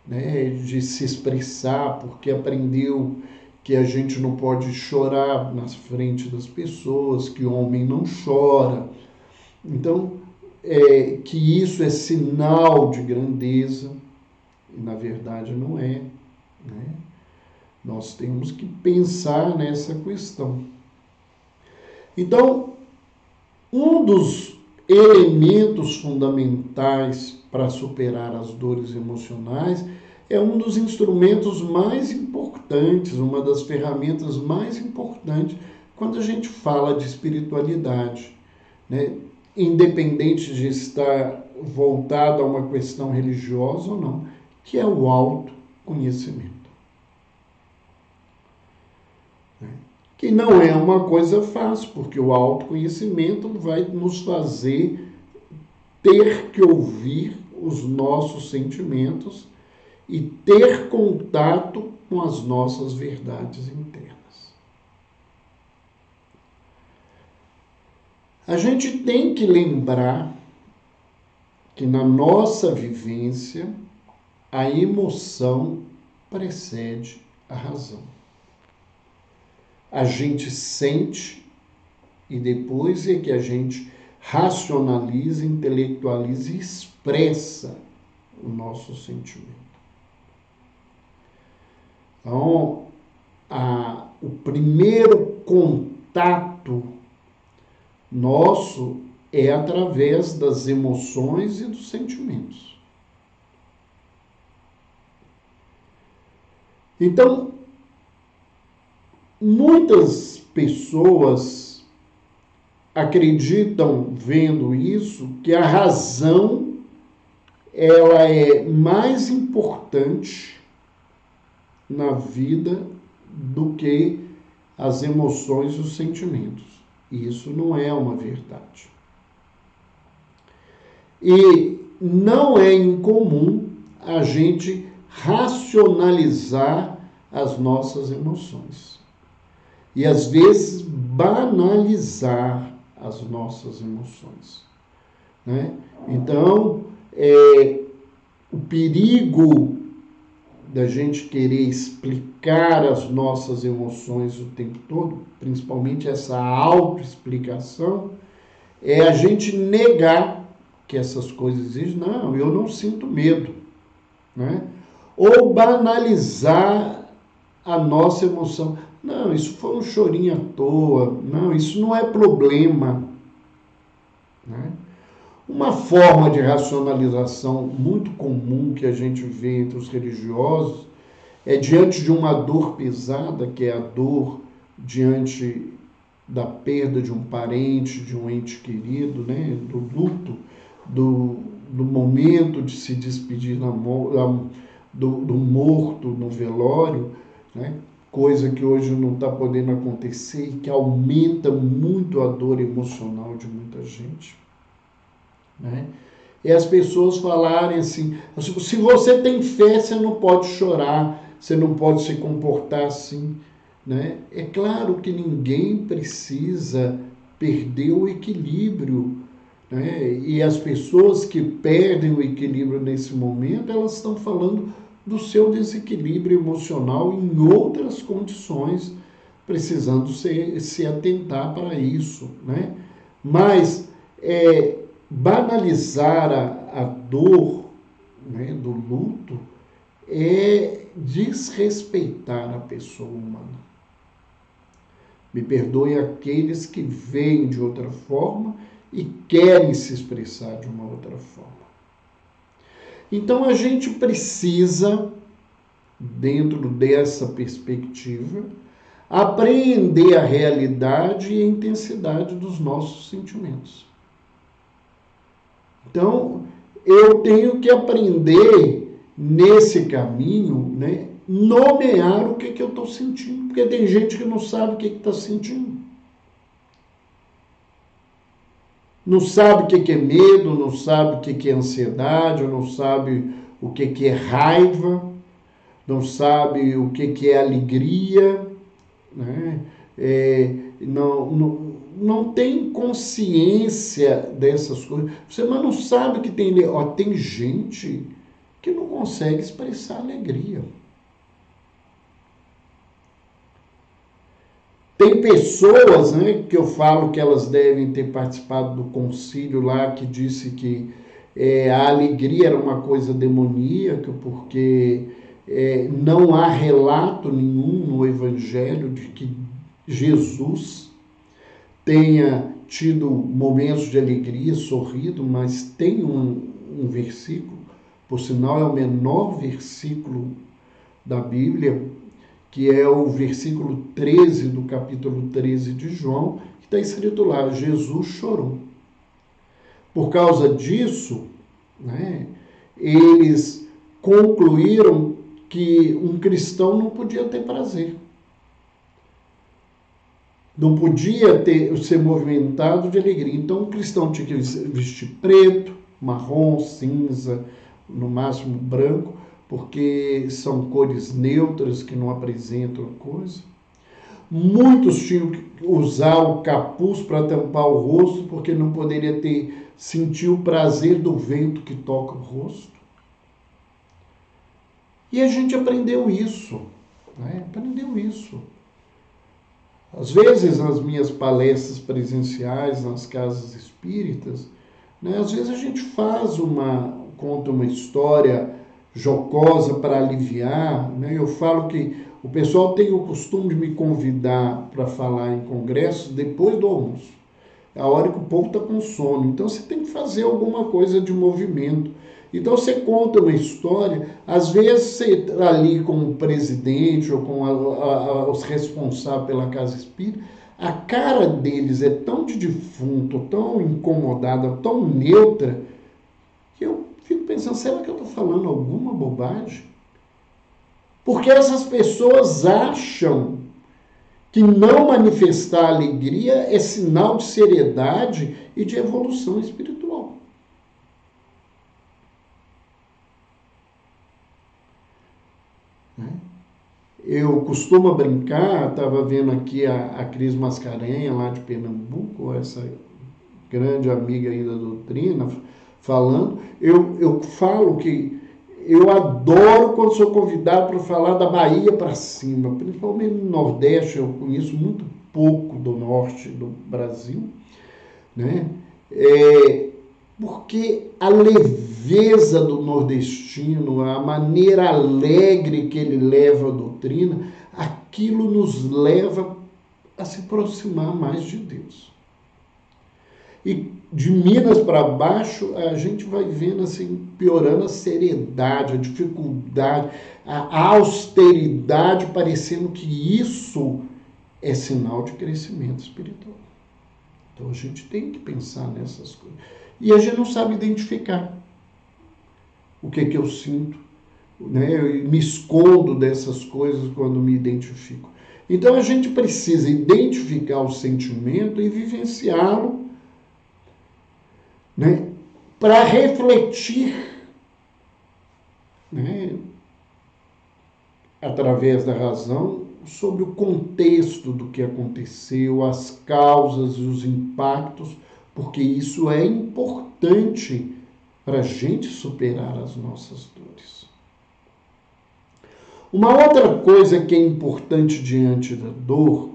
né, de se expressar, porque aprendeu que a gente não pode chorar na frente das pessoas, que o homem não chora. Então, que isso é sinal de grandeza, e na verdade não é, né? Nós temos que pensar nessa questão. Então, um dos elementos fundamentais para superar as dores emocionais é um dos instrumentos mais importantes, uma das ferramentas mais importantes quando a gente fala de espiritualidade, né? Independente de estar voltado a uma questão religiosa ou não, que é o autoconhecimento. Que não é uma coisa fácil, porque o autoconhecimento vai nos fazer ter que ouvir os nossos sentimentos e ter contato com as nossas verdades internas. A gente tem que lembrar que na nossa vivência a emoção precede a razão. A gente sente e depois é que a gente racionaliza, intelectualiza e expressa o nosso sentimento. Então, o primeiro contato nosso é através das emoções e dos sentimentos. Então, muitas pessoas acreditam, vendo isso, que a razão ela é mais importante na vida do que as emoções e os sentimentos. E isso não é uma verdade. E não é incomum a gente racionalizar as nossas emoções. E às vezes banalizar as nossas emoções, né? Então, o perigo da gente querer explicar as nossas emoções o tempo todo, principalmente essa autoexplicação, é a gente negar que essas coisas existem. Não, eu não sinto medo, né? Ou banalizar a nossa emoção. Não, isso foi um chorinho à toa. Não, isso não é problema, né? Uma forma de racionalização muito comum que a gente vê entre os religiosos é diante de uma dor pesada, que é a dor diante da perda de um parente, de um ente querido, né? Do luto, do momento de se despedir do morto no velório, né? Coisa que hoje não está podendo acontecer e que aumenta muito a dor emocional de muita gente, né? E as pessoas falarem assim, se você tem fé, você não pode chorar, você não pode se comportar assim, né? É claro que ninguém precisa perder o equilíbrio, né? E as pessoas que perdem o equilíbrio nesse momento, elas estão falando do seu desequilíbrio emocional em outras condições, precisando se atentar para isso, né? Mas banalizar a dor, né, do luto é desrespeitar a pessoa humana. Me perdoem aqueles que veem de outra forma e querem se expressar de uma outra forma. Então a gente precisa, dentro dessa perspectiva, apreender a realidade e a intensidade dos nossos sentimentos. Então, eu tenho que aprender nesse caminho, né, nomear o que eu estou sentindo, porque tem gente que não sabe o que está sentindo. Não sabe o que é medo, não sabe o que é ansiedade, não sabe o que é raiva, não sabe o que é alegria, né? não tem consciência dessas coisas. Você mas não sabe que tem... tem gente que não consegue expressar alegria. Tem pessoas, né, que eu falo que elas devem ter participado do concílio lá, que disse que a alegria era uma coisa demoníaca, porque não há relato nenhum no Evangelho de que Jesus tenha tido momentos de alegria, sorrido, mas tem um versículo, por sinal é o menor versículo da Bíblia, que é o versículo 13 do capítulo 13 de João, que está escrito lá, Jesus chorou. Por causa disso, né, eles concluíram que um cristão não podia ter prazer. Não podia ser movimentado de alegria. Então, o cristão tinha que vestir preto, marrom, cinza, no máximo branco, porque são cores neutras que não apresentam coisa. Muitos tinham que usar o capuz para tampar o rosto, porque não poderia sentir o prazer do vento que toca o rosto. E a gente aprendeu isso, né? Aprendeu isso. Às vezes, nas minhas palestras presenciais, nas casas espíritas, né, às vezes a gente conta uma história jocosa para aliviar, né? Eu falo que o pessoal tem o costume de me convidar para falar em congressos depois do almoço. É a hora que o povo está com sono. Então você tem que fazer alguma coisa de movimento. Então você conta uma história, às vezes você está ali com o presidente ou com os responsáveis pela casa espírita, a cara deles é tão de defunto, tão incomodada, tão neutra, que eu fico pensando, será que eu estou falando alguma bobagem? Porque essas pessoas acham que não manifestar alegria é sinal de seriedade e de evolução espiritual. Eu costumo brincar, estava vendo aqui a Cris Mascarenha, lá de Pernambuco, essa grande amiga aí da doutrina, falando. Eu falo que eu adoro quando sou convidado para falar da Bahia para cima, principalmente no Nordeste. Eu conheço muito pouco do Norte do Brasil, né? Porque a leveza do nordestino, a maneira alegre que ele leva a doutrina, aquilo nos leva a se aproximar mais de Deus. E de Minas para baixo, a gente vai vendo assim, piorando a seriedade, a dificuldade, a austeridade, parecendo que isso é sinal de crescimento espiritual. Então a gente tem que pensar nessas coisas. E a gente não sabe identificar o que eu sinto, né? Eu me escondo dessas coisas quando me identifico. Então a gente precisa identificar o sentimento e vivenciá-lo, né? Para refletir, né? Através da razão, sobre o contexto do que aconteceu, as causas e os impactos, porque isso é importante para a gente superar as nossas dores. Uma outra coisa que é importante diante da dor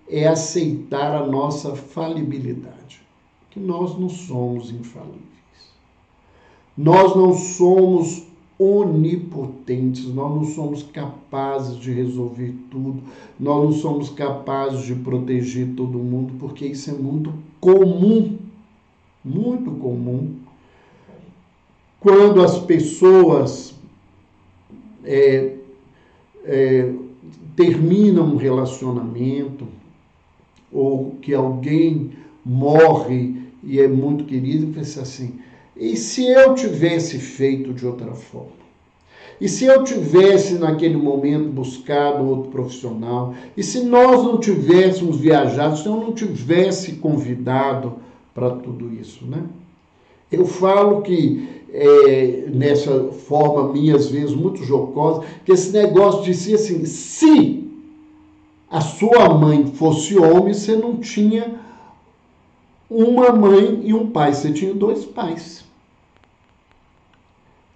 é aceitar a nossa falibilidade, que nós não somos infalíveis. Nós não somos onipotentes, nós não somos capazes de resolver tudo, nós não somos capazes de proteger todo mundo, porque isso é muito comum, quando as pessoas terminam um relacionamento, ou que alguém morre e é muito querido, e pensa assim, e se eu tivesse feito de outra forma? E se eu tivesse naquele momento buscado outro profissional? E se nós não tivéssemos viajado, se eu não tivesse convidado para tudo isso, né? Eu falo que, nessa forma minha, às vezes, muito jocosa, que esse negócio de ser assim, se a sua mãe fosse homem, você não tinha uma mãe e um pai. Você tinha 2 pais.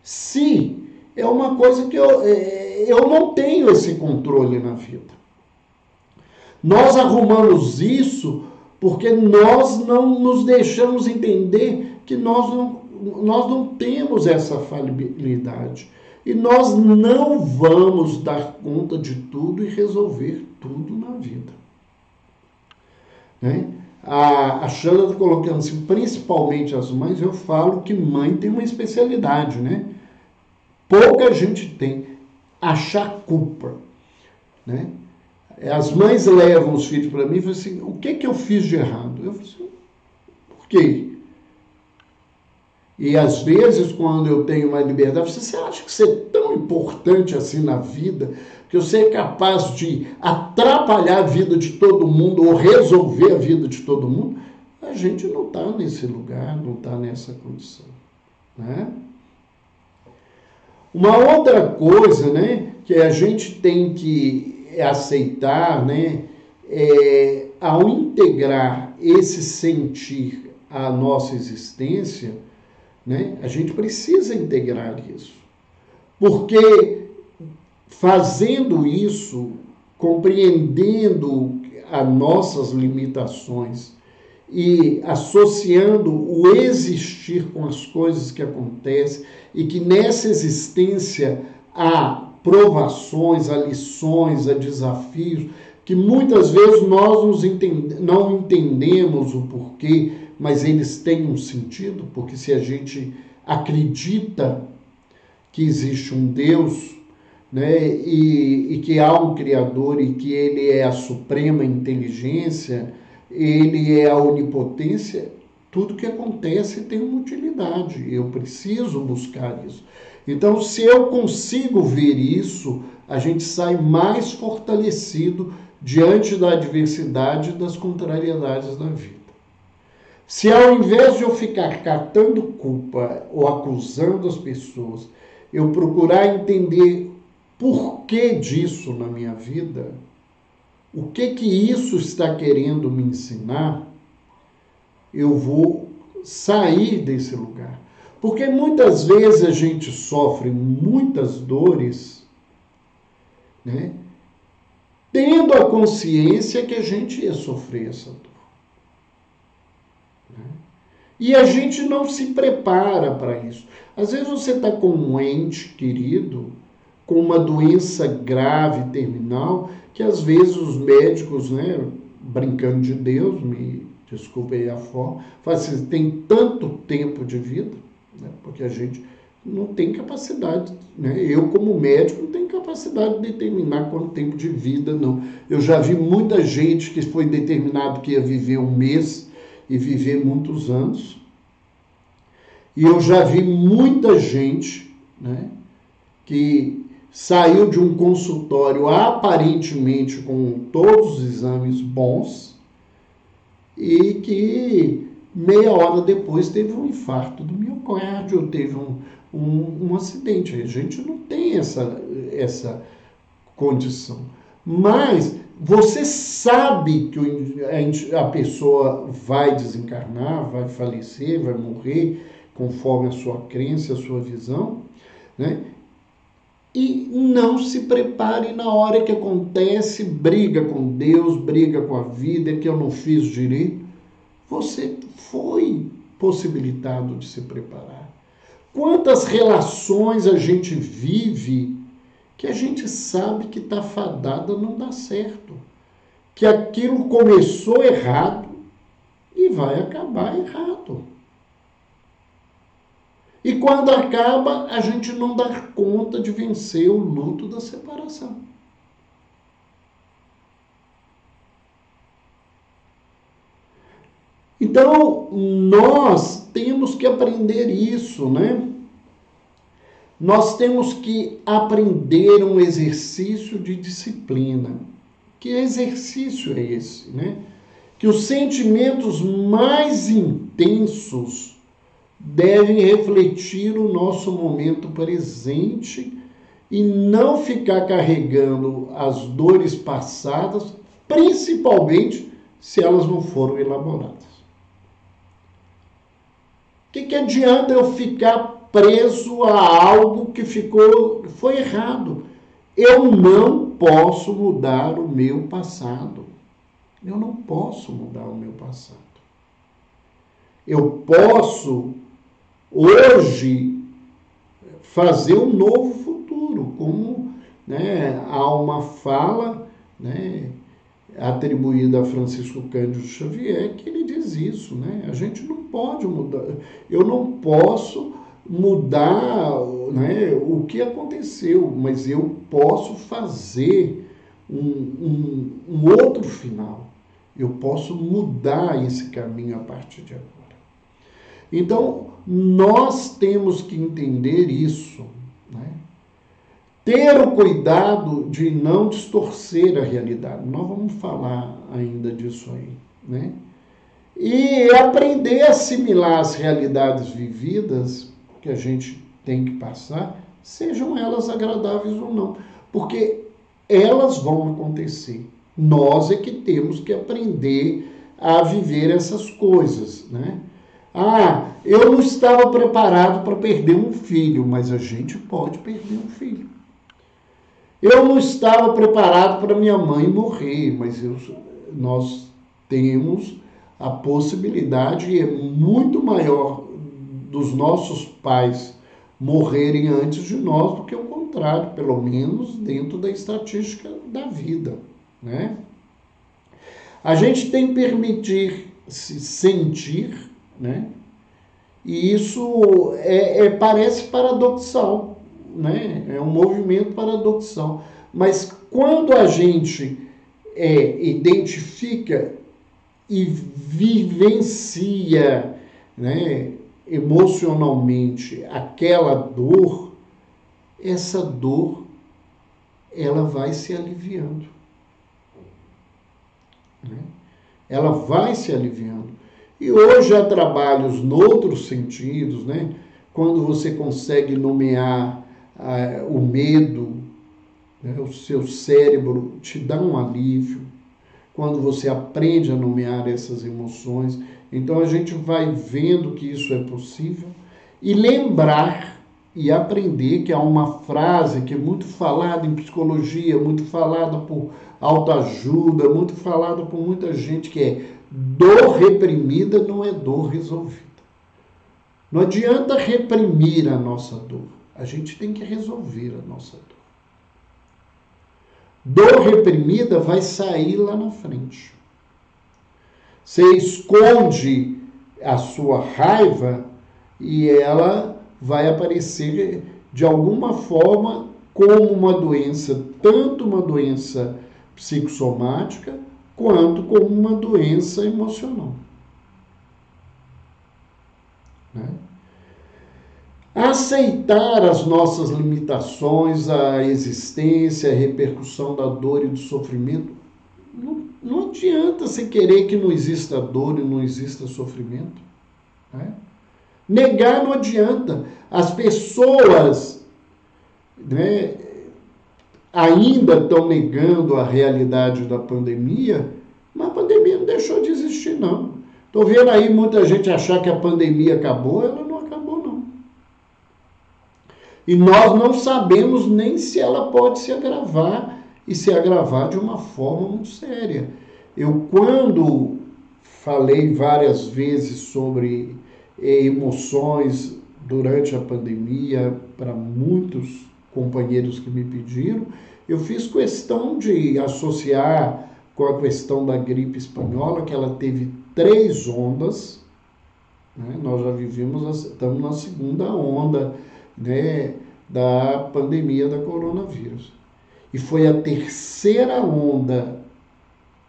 Se é uma coisa que eu não tenho esse controle na vida. Nós arrumamos isso porque nós não nos deixamos entender que nós não temos essa falibilidade. E nós não vamos dar conta de tudo e resolver tudo na vida. Né? A Xana está colocando assim, principalmente as mães, eu falo que mãe tem uma especialidade, né? Pouca gente tem achar culpa, né? As mães levam os filhos para mim e falam assim, o que eu fiz de errado? Eu falo assim, por quê? E às vezes, quando eu tenho mais liberdade, você acha que você é tão importante assim na vida, que você é capaz de atrapalhar a vida de todo mundo ou resolver a vida de todo mundo? A gente não está nesse lugar, não está nessa condição, né? Uma outra coisa, né, que a gente tem que aceitar, né, ao integrar esse sentir à nossa existência, né, a gente precisa integrar isso. Porque fazendo isso, compreendendo as nossas limitações e associando o existir com as coisas que acontecem e que nessa existência há provações, há lições, há desafios, que muitas vezes nós não entendemos o porquê, mas eles têm um sentido, porque se a gente acredita que existe um Deus, né, e que há um Criador e que ele é a suprema inteligência, ele é a onipotência, tudo que acontece tem uma utilidade, eu preciso buscar isso. Então, se eu consigo ver isso, a gente sai mais fortalecido diante da adversidade e das contrariedades da vida. Se ao invés de eu ficar catando culpa ou acusando as pessoas, eu procurar entender por que disso na minha vida, o que isso está querendo me ensinar, eu vou sair desse lugar. Porque muitas vezes a gente sofre muitas dores, né, tendo a consciência que a gente ia sofrer essa dor. Né? E a gente não se prepara para isso. Às vezes você está com um ente querido, com uma doença grave, terminal, que às vezes os médicos, né, brincando de Deus, me desculpem a forma, falam assim, tem tanto tempo de vida, né, porque a gente não tem capacidade, né? Eu como médico não tenho capacidade de determinar quanto tempo de vida, não. Eu já vi muita gente que foi determinado que ia viver 1 mês e viver muitos anos, e eu já vi muita gente, né, que saiu de um consultório aparentemente com todos os exames bons e que meia hora depois teve um infarto do miocárdio, teve um acidente. A gente não tem essa condição. Mas você sabe que a pessoa vai desencarnar, vai falecer, vai morrer, conforme a sua crença, a sua visão, né? E não se prepare na hora que acontece, briga com Deus, briga com a vida, que eu não fiz direito. Você foi possibilitado de se preparar. Quantas relações a gente vive que a gente sabe que está fadada a não dar certo. Que aquilo começou errado e vai acabar errado. E quando acaba, a gente não dá conta de vencer o luto da separação. Então, nós temos que aprender isso, né? Nós temos que aprender um exercício de disciplina. Que exercício é esse, né? Que os sentimentos mais intensos devem refletir o nosso momento presente e não ficar carregando as dores passadas, principalmente se elas não foram elaboradas. adianta eu ficar preso a algo que foi errado? Eu não posso mudar o meu passado. Eu não posso mudar o meu passado. Eu posso, hoje, fazer um novo futuro, como, né, há uma fala, né, atribuída a Francisco Cândido Xavier, que ele diz isso, né? A gente não pode mudar, eu não posso mudar, né, o que aconteceu, mas eu posso fazer um outro final. Eu posso mudar esse caminho a partir de agora. Então, nós temos que entender isso, né? Ter o cuidado de não distorcer a realidade. Nós vamos falar ainda disso aí, né? E aprender a assimilar as realidades vividas que a gente tem que passar, sejam elas agradáveis ou não, porque elas vão acontecer. Nós é que temos que aprender a viver essas coisas, né? Ah, eu não estava preparado para perder um filho, mas a gente pode perder um filho. Eu não estava preparado para minha mãe morrer, mas nós temos a possibilidade, e é muito maior, dos nossos pais morrerem antes de nós do que o contrário, pelo menos dentro da estatística da vida, né? A gente tem que permitir se sentir, né? E isso parece paradoxal, né? É um movimento paradoxal. Mas quando a gente identifica e vivencia, né, emocionalmente aquela dor, essa dor ela vai se aliviando, né? Ela vai se aliviando. E hoje há trabalhos noutros sentidos, né? Quando você consegue nomear o medo, né? O seu cérebro te dá um alívio. Quando você aprende a nomear essas emoções, então a gente vai vendo que isso é possível e lembrar e aprender que há uma frase que é muito falada em psicologia, muito falada por autoajuda, muito falada por muita gente, que é: dor reprimida não é dor resolvida. Não adianta reprimir a nossa dor. A gente tem que resolver a nossa dor. Dor reprimida vai sair lá na frente. Você esconde a sua raiva e ela vai aparecer de alguma forma como uma doença, tanto uma doença psicossomática quanto como uma doença emocional, né? Aceitar as nossas limitações, a existência, a repercussão da dor e do sofrimento. Não adianta você querer que não exista dor e não exista sofrimento, né? Negar não adianta. As pessoas, né, ainda estão negando a realidade da pandemia, mas a pandemia não deixou de existir, não. Estou vendo aí muita gente achar que a pandemia acabou, ela não acabou, não. E nós não sabemos nem se ela pode se agravar, e se agravar de uma forma muito séria. Eu, quando falei várias vezes sobre emoções durante a pandemia, para muitos companheiros que me pediram, eu fiz questão de associar com a questão da gripe espanhola, que ela teve 3 ondas, né? Nós já estamos na segunda onda, né, da pandemia da coronavírus. E foi a 3ª onda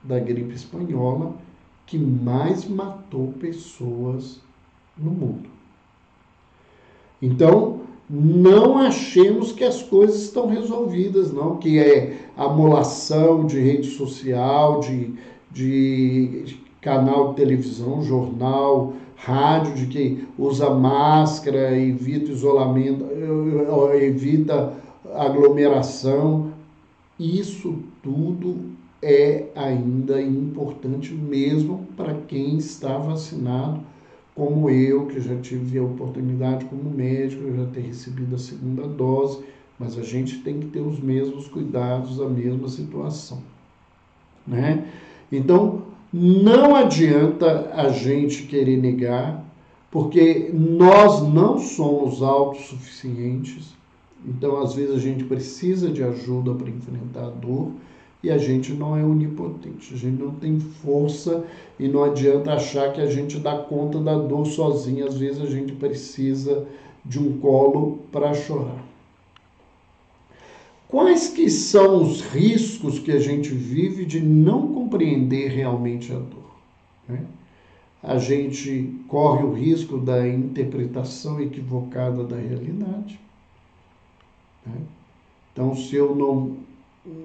da gripe espanhola que mais matou pessoas no mundo. Então, não achemos que as coisas estão resolvidas, não, que é amolação de rede social, de canal de televisão, jornal, rádio, de que usa máscara, evita isolamento, evita aglomeração. Isso tudo é ainda importante mesmo para quem está vacinado como eu, que já tive a oportunidade como médico, eu já ter recebido a segunda dose, mas a gente tem que ter os mesmos cuidados, a mesma situação, né? Então, não adianta a gente querer negar, porque nós não somos autossuficientes. Então, às vezes, a gente precisa de ajuda para enfrentar a dor e a gente não é onipotente. A gente não tem força e não adianta achar que a gente dá conta da dor sozinho. Às vezes, a gente precisa de um colo para chorar. Quais que são os riscos que a gente vive de não compreender realmente a dor, né? A gente corre o risco da interpretação equivocada da realidade, né? Então, se eu não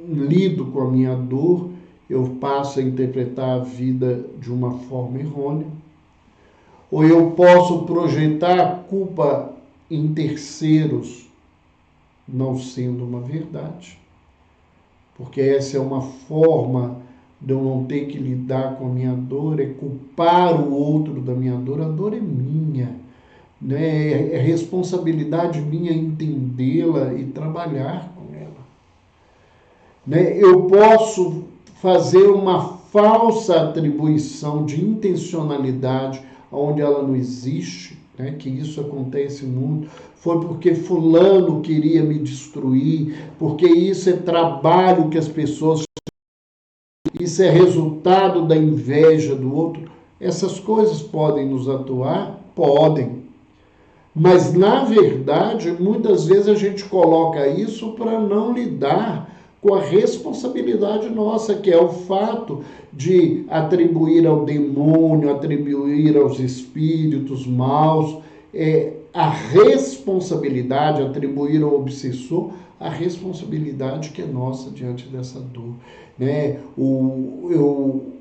lido com a minha dor, eu passo a interpretar a vida de uma forma errônea. Ou eu posso projetar a culpa em terceiros, não sendo uma verdade. Porque essa é uma forma de eu não ter que lidar com a minha dor, é culpar o outro da minha dor. A dor é minha, né? É responsabilidade minha entendê-la e trabalhar com ela, né? Eu posso fazer uma falsa atribuição de intencionalidade onde ela não existe, né? Que isso acontece muito. Foi porque fulano queria me destruir, porque isso é trabalho que as pessoas, isso é resultado da inveja do outro. Essas coisas podem nos atuar? Podem. Mas, na verdade, muitas vezes a gente coloca isso para não lidar com a responsabilidade nossa, que é o fato de atribuir ao demônio, atribuir aos espíritos maus, a responsabilidade, atribuir ao obsessor a responsabilidade que é nossa diante dessa dor, né?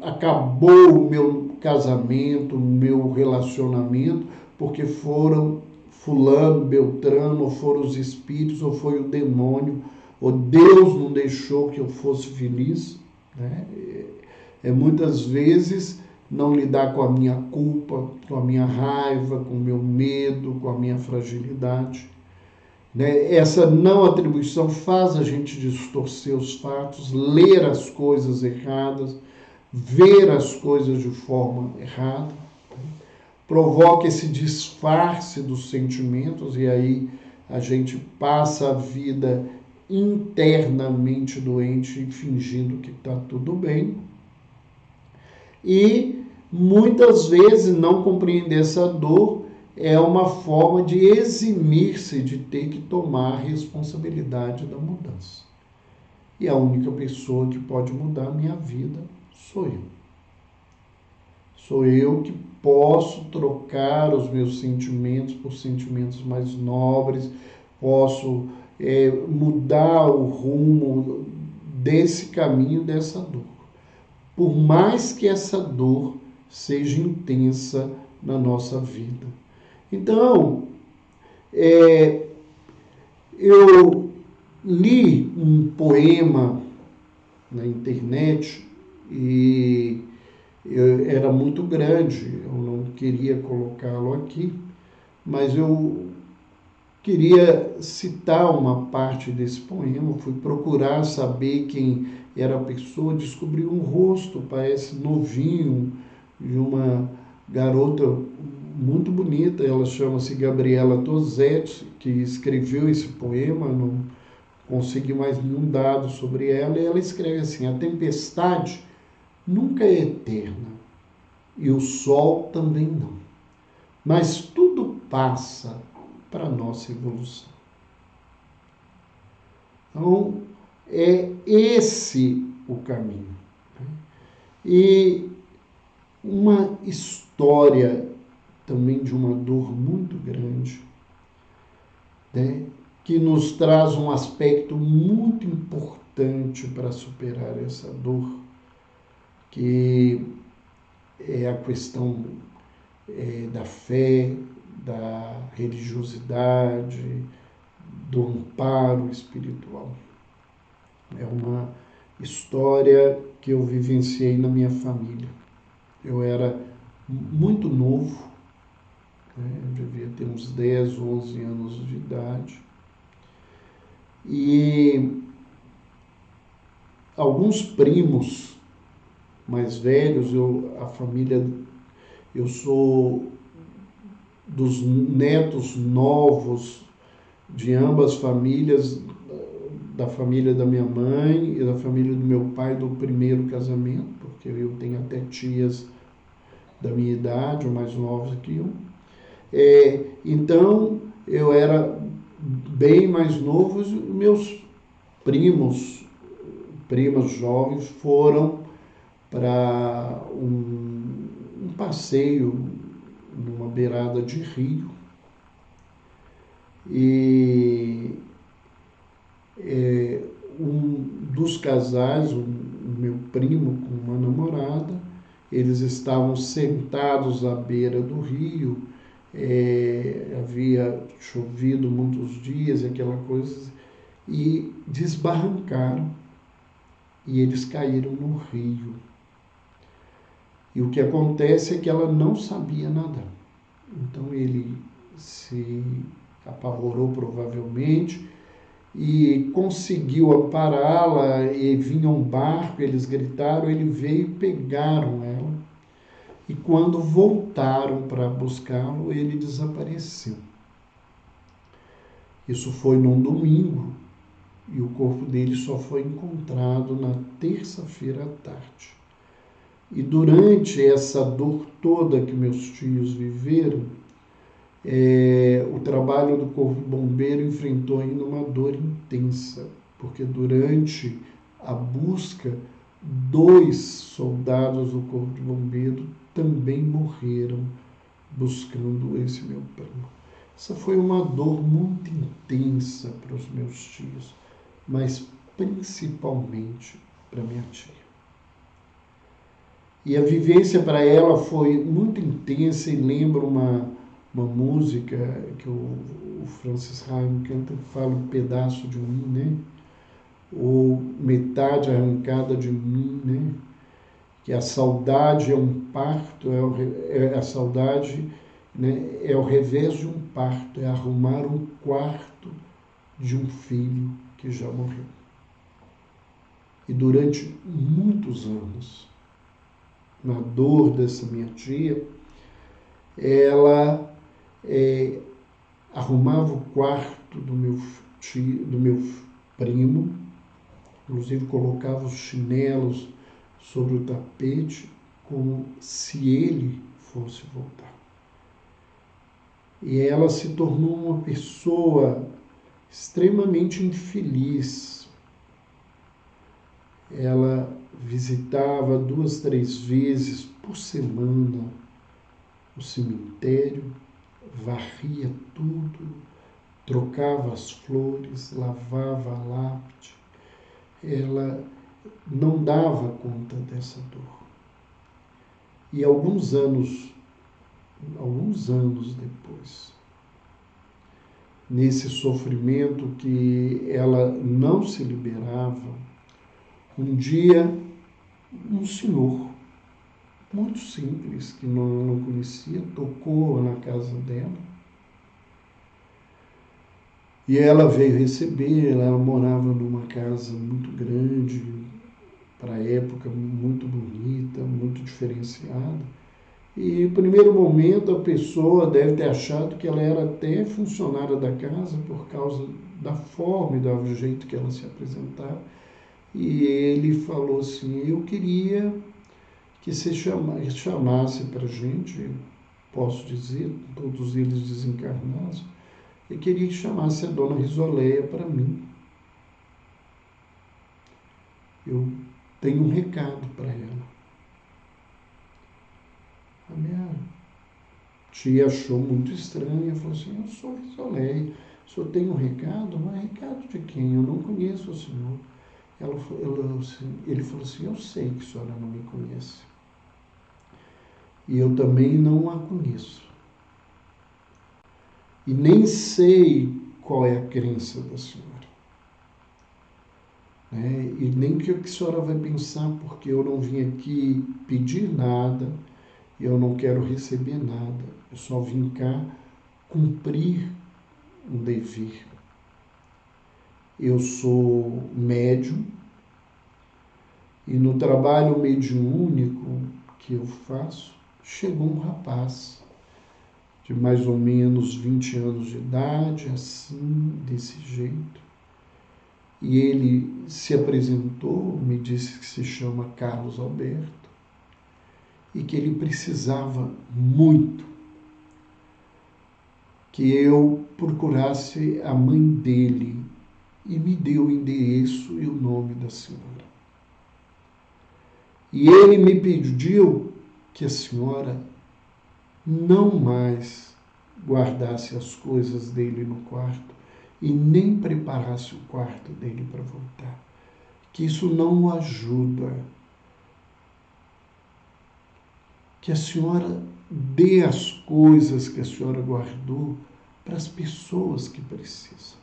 Acabou o meu casamento, o meu relacionamento, porque foram fulano, beltrano, ou foram os espíritos, ou foi o demônio, ou Deus não deixou que eu fosse feliz, né? Muitas vezes não lidar com a minha culpa, com a minha raiva, com o meu medo, com a minha fragilidade, né? Essa não atribuição faz a gente distorcer os fatos, ler as coisas erradas, ver as coisas de forma errada, provoca esse disfarce dos sentimentos e aí a gente passa a vida internamente doente, fingindo que está tudo bem. E muitas vezes não compreender essa dor é uma forma de eximir-se de ter que tomar a responsabilidade da mudança. E a única pessoa que pode mudar a minha vida sou eu. Sou eu que posso trocar os meus sentimentos por sentimentos mais nobres, posso mudar o rumo desse caminho, dessa dor. Por mais que essa dor seja intensa na nossa vida. Então, eu li um poema na internet e era muito grande, eu não queria colocá-lo aqui, mas eu queria citar uma parte desse poema, fui procurar saber quem era a pessoa, descobri um rosto, parece novinho, de uma garota muito bonita, ela chama-se Gabriela Tosetti, que escreveu esse poema, não consegui mais nenhum dado sobre ela, e ela escreve assim: a tempestade nunca é eterna, e o sol também não. Mas tudo passa para a nossa evolução. Então, é esse o caminho. E uma história também de uma dor muito grande, né, que nos traz um aspecto muito importante para superar essa dor, que é a questão da fé, da religiosidade, do amparo espiritual. É uma história que eu vivenciei na minha família. Eu era muito novo, né? Eu devia ter uns 10, 11 anos de idade. E alguns primos mais velhos, eu sou dos netos novos de ambas famílias, da família da minha mãe e da família do meu pai do primeiro casamento, porque eu tenho até tias da minha idade, ou mais novos que eu. Então, eu era bem mais novo, e meus primas jovens foram para um passeio numa beirada de rio. E um dos casais, o meu primo com uma namorada, eles estavam sentados à beira do rio, havia chovido muitos dias e aquela coisa, e desbarrancaram e eles caíram no rio. E o que acontece é que ela não sabia nadar. Então ele se apavorou provavelmente e conseguiu ampará-la, e vinha um barco, eles gritaram, ele veio e pegaram ela. E quando voltaram para buscá-lo, ele desapareceu. Isso foi num domingo e o corpo dele só foi encontrado na terça-feira à tarde. E durante essa dor toda que meus tios viveram, o trabalho do Corpo de Bombeiro enfrentou ainda uma dor intensa, porque durante a busca, 2 soldados do Corpo de Bombeiro também morreram buscando esse meu primo. Essa foi uma dor muito intensa para os meus tios, mas principalmente para minha tia. E a vivência para ela foi muito intensa e lembra uma música que o Francis Haim canta, fala um pedaço de mim, né? Ou metade arrancada de mim, né? Que a saudade é um parto, a saudade, né, é o revés de um parto, é arrumar um quarto de um filho que já morreu. E durante muitos anos, na dor dessa minha tia, ela arrumava o quarto do meu primo, inclusive colocava os chinelos sobre o tapete, como se ele fosse voltar. E ela se tornou uma pessoa extremamente infeliz. Ela visitava 2, 3 vezes por semana o cemitério, varria tudo, trocava as flores, lavava a lápide. Ela não dava conta dessa dor. E alguns anos depois, nesse sofrimento que ela não se liberava, um dia um senhor muito simples, que não conhecia, tocou na casa dela. E ela veio receber, ela morava numa casa muito grande, para a época muito bonita, muito diferenciada. E no primeiro momento a pessoa deve ter achado que ela era até funcionária da casa por causa da forma e do jeito que ela se apresentava. E ele falou assim, eu queria que você chamasse para a gente, posso dizer, todos eles desencarnados, eu queria que chamasse a dona Risoleia para mim. Eu tenho um recado para ela. A minha tia achou muito estranho e falou assim, eu sou Risoleia, o senhor tem um recado? Mas recado de quem? Eu não conheço o senhor. Ele falou assim, eu sei que a senhora não me conhece. E eu também não a conheço. E nem sei qual é a crença da senhora. E nem o que a senhora vai pensar, porque eu não vim aqui pedir nada, Eu não quero receber nada. Eu só vim cá cumprir um dever. Eu sou médium e no trabalho mediúnico que eu faço, chegou um rapaz de mais ou menos 20 anos de idade, assim, desse jeito. E ele se apresentou, me disse que se chama Carlos Alberto e que ele precisava muito que eu procurasse a mãe dele e me deu o endereço e o nome da senhora. E ele me pediu que a senhora não mais guardasse as coisas dele no quarto e nem preparasse o quarto dele para voltar. Que isso não o ajuda. Que a senhora dê as coisas que a senhora guardou para as pessoas que precisam.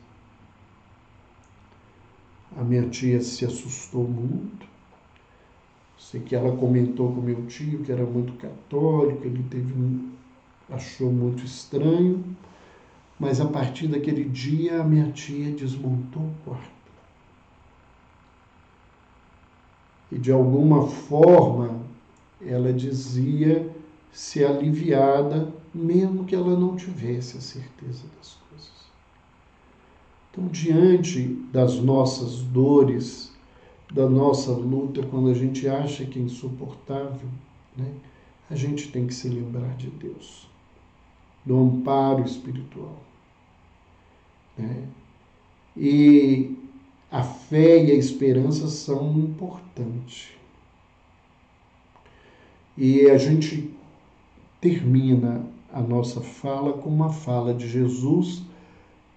A minha tia se assustou muito. Sei que ela comentou com meu tio que era muito católico, ele achou muito estranho, mas a partir daquele dia a minha tia desmontou o quarto. E de alguma forma ela dizia se aliviada, mesmo que ela não tivesse a certeza das coisas. Então, diante das nossas dores, da nossa luta, quando a gente acha que é insuportável, né, a gente tem que se lembrar de Deus, do amparo espiritual. Né? E a fé e a esperança são importantes. E a gente termina a nossa fala com uma fala de Jesus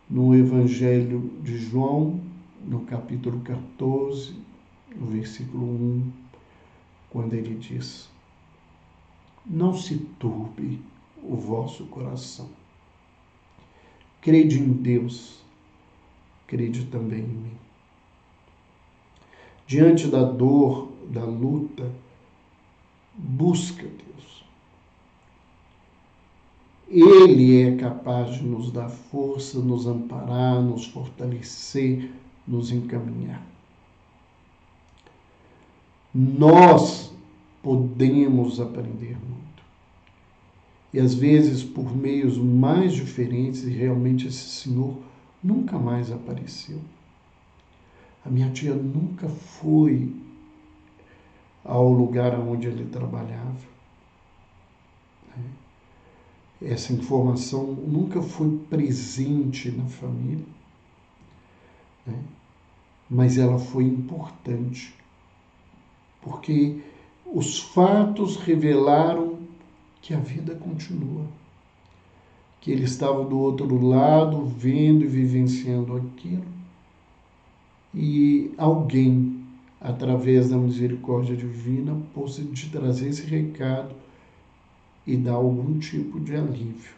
no Evangelho de João, no capítulo 14, no versículo 1, quando ele diz: não se turbe o vosso coração. Crede em Deus, crede também em mim. Diante da dor, da luta, busca Deus. Ele é capaz de nos dar força, nos amparar, nos fortalecer, nos encaminhar. Nós podemos aprender muito. E às vezes por meios mais diferentes, e realmente esse Senhor nunca mais apareceu. A minha tia nunca foi ao lugar onde ele trabalhava. Essa informação nunca foi presente na família, né? Mas ela foi importante, porque os fatos revelaram que a vida continua, que ele estava do outro lado, vendo e vivenciando aquilo, e alguém, através da misericórdia divina, pôde te trazer esse recado e dar algum tipo de alívio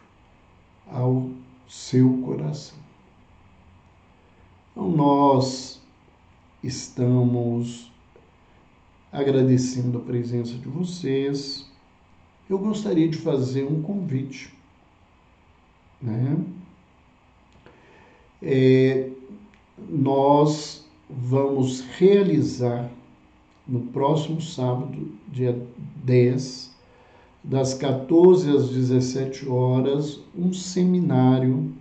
ao seu coração. Então, nós estamos agradecendo a presença de vocês. Eu gostaria de fazer um convite, né? Nós vamos realizar no próximo sábado, dia 10, das 14 às 17 horas, um seminário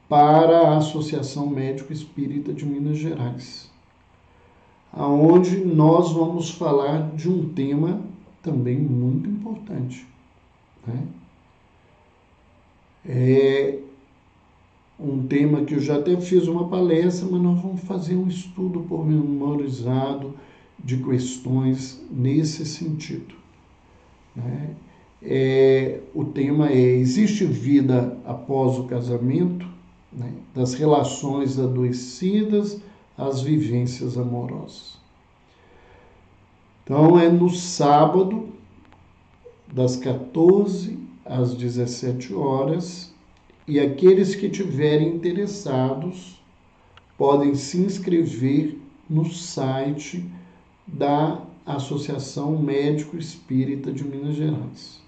para a Associação Médico Espírita de Minas Gerais, aonde nós vamos falar de um tema também muito importante, né? É um tema que eu já até fiz uma palestra, mas nós vamos fazer um estudo pormenorizado de questões nesse sentido, né? O tema é: existe vida após o casamento? Né? Das relações adoecidas às vivências amorosas. Então, é no sábado, das 14 às 17 horas, e aqueles que tiverem podem se inscrever no site da Associação Médico Espírita de Minas Gerais.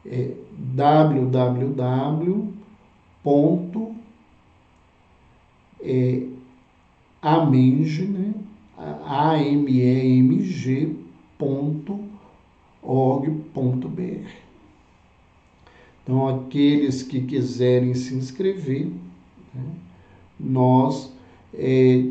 É www.ameng, né? ameng.org.br. Então, aqueles que quiserem se inscrever, né, nós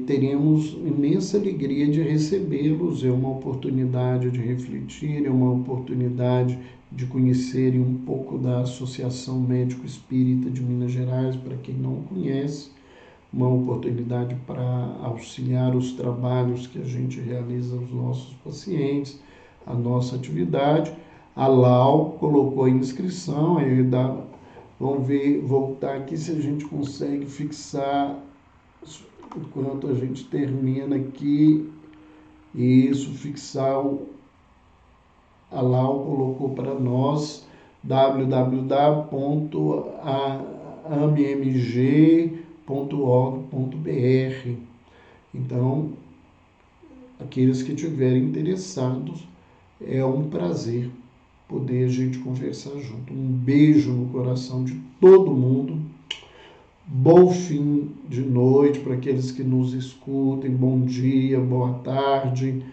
teremos imensa alegria de recebê-los. É uma oportunidade de refletir, é uma oportunidade de conhecerem um pouco da Associação Médico Espírita de Minas Gerais, para quem não conhece, uma oportunidade para auxiliar os trabalhos que a gente realiza aos nossos pacientes, a nossa atividade. A Lau colocou a inscrição, vamos ver, voltar aqui se a gente consegue fixar, enquanto a gente termina aqui, isso, fixar a Lau colocou para nós www.ammg.org.br. Então, aqueles que estiverem interessados, é um prazer poder a gente conversar junto. Um beijo no coração de todo mundo. Bom fim de noite para aqueles que nos escutem. Bom dia, boa tarde.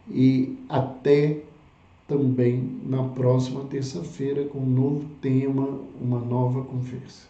E até também na próxima terça-feira com um novo tema, uma nova conversa.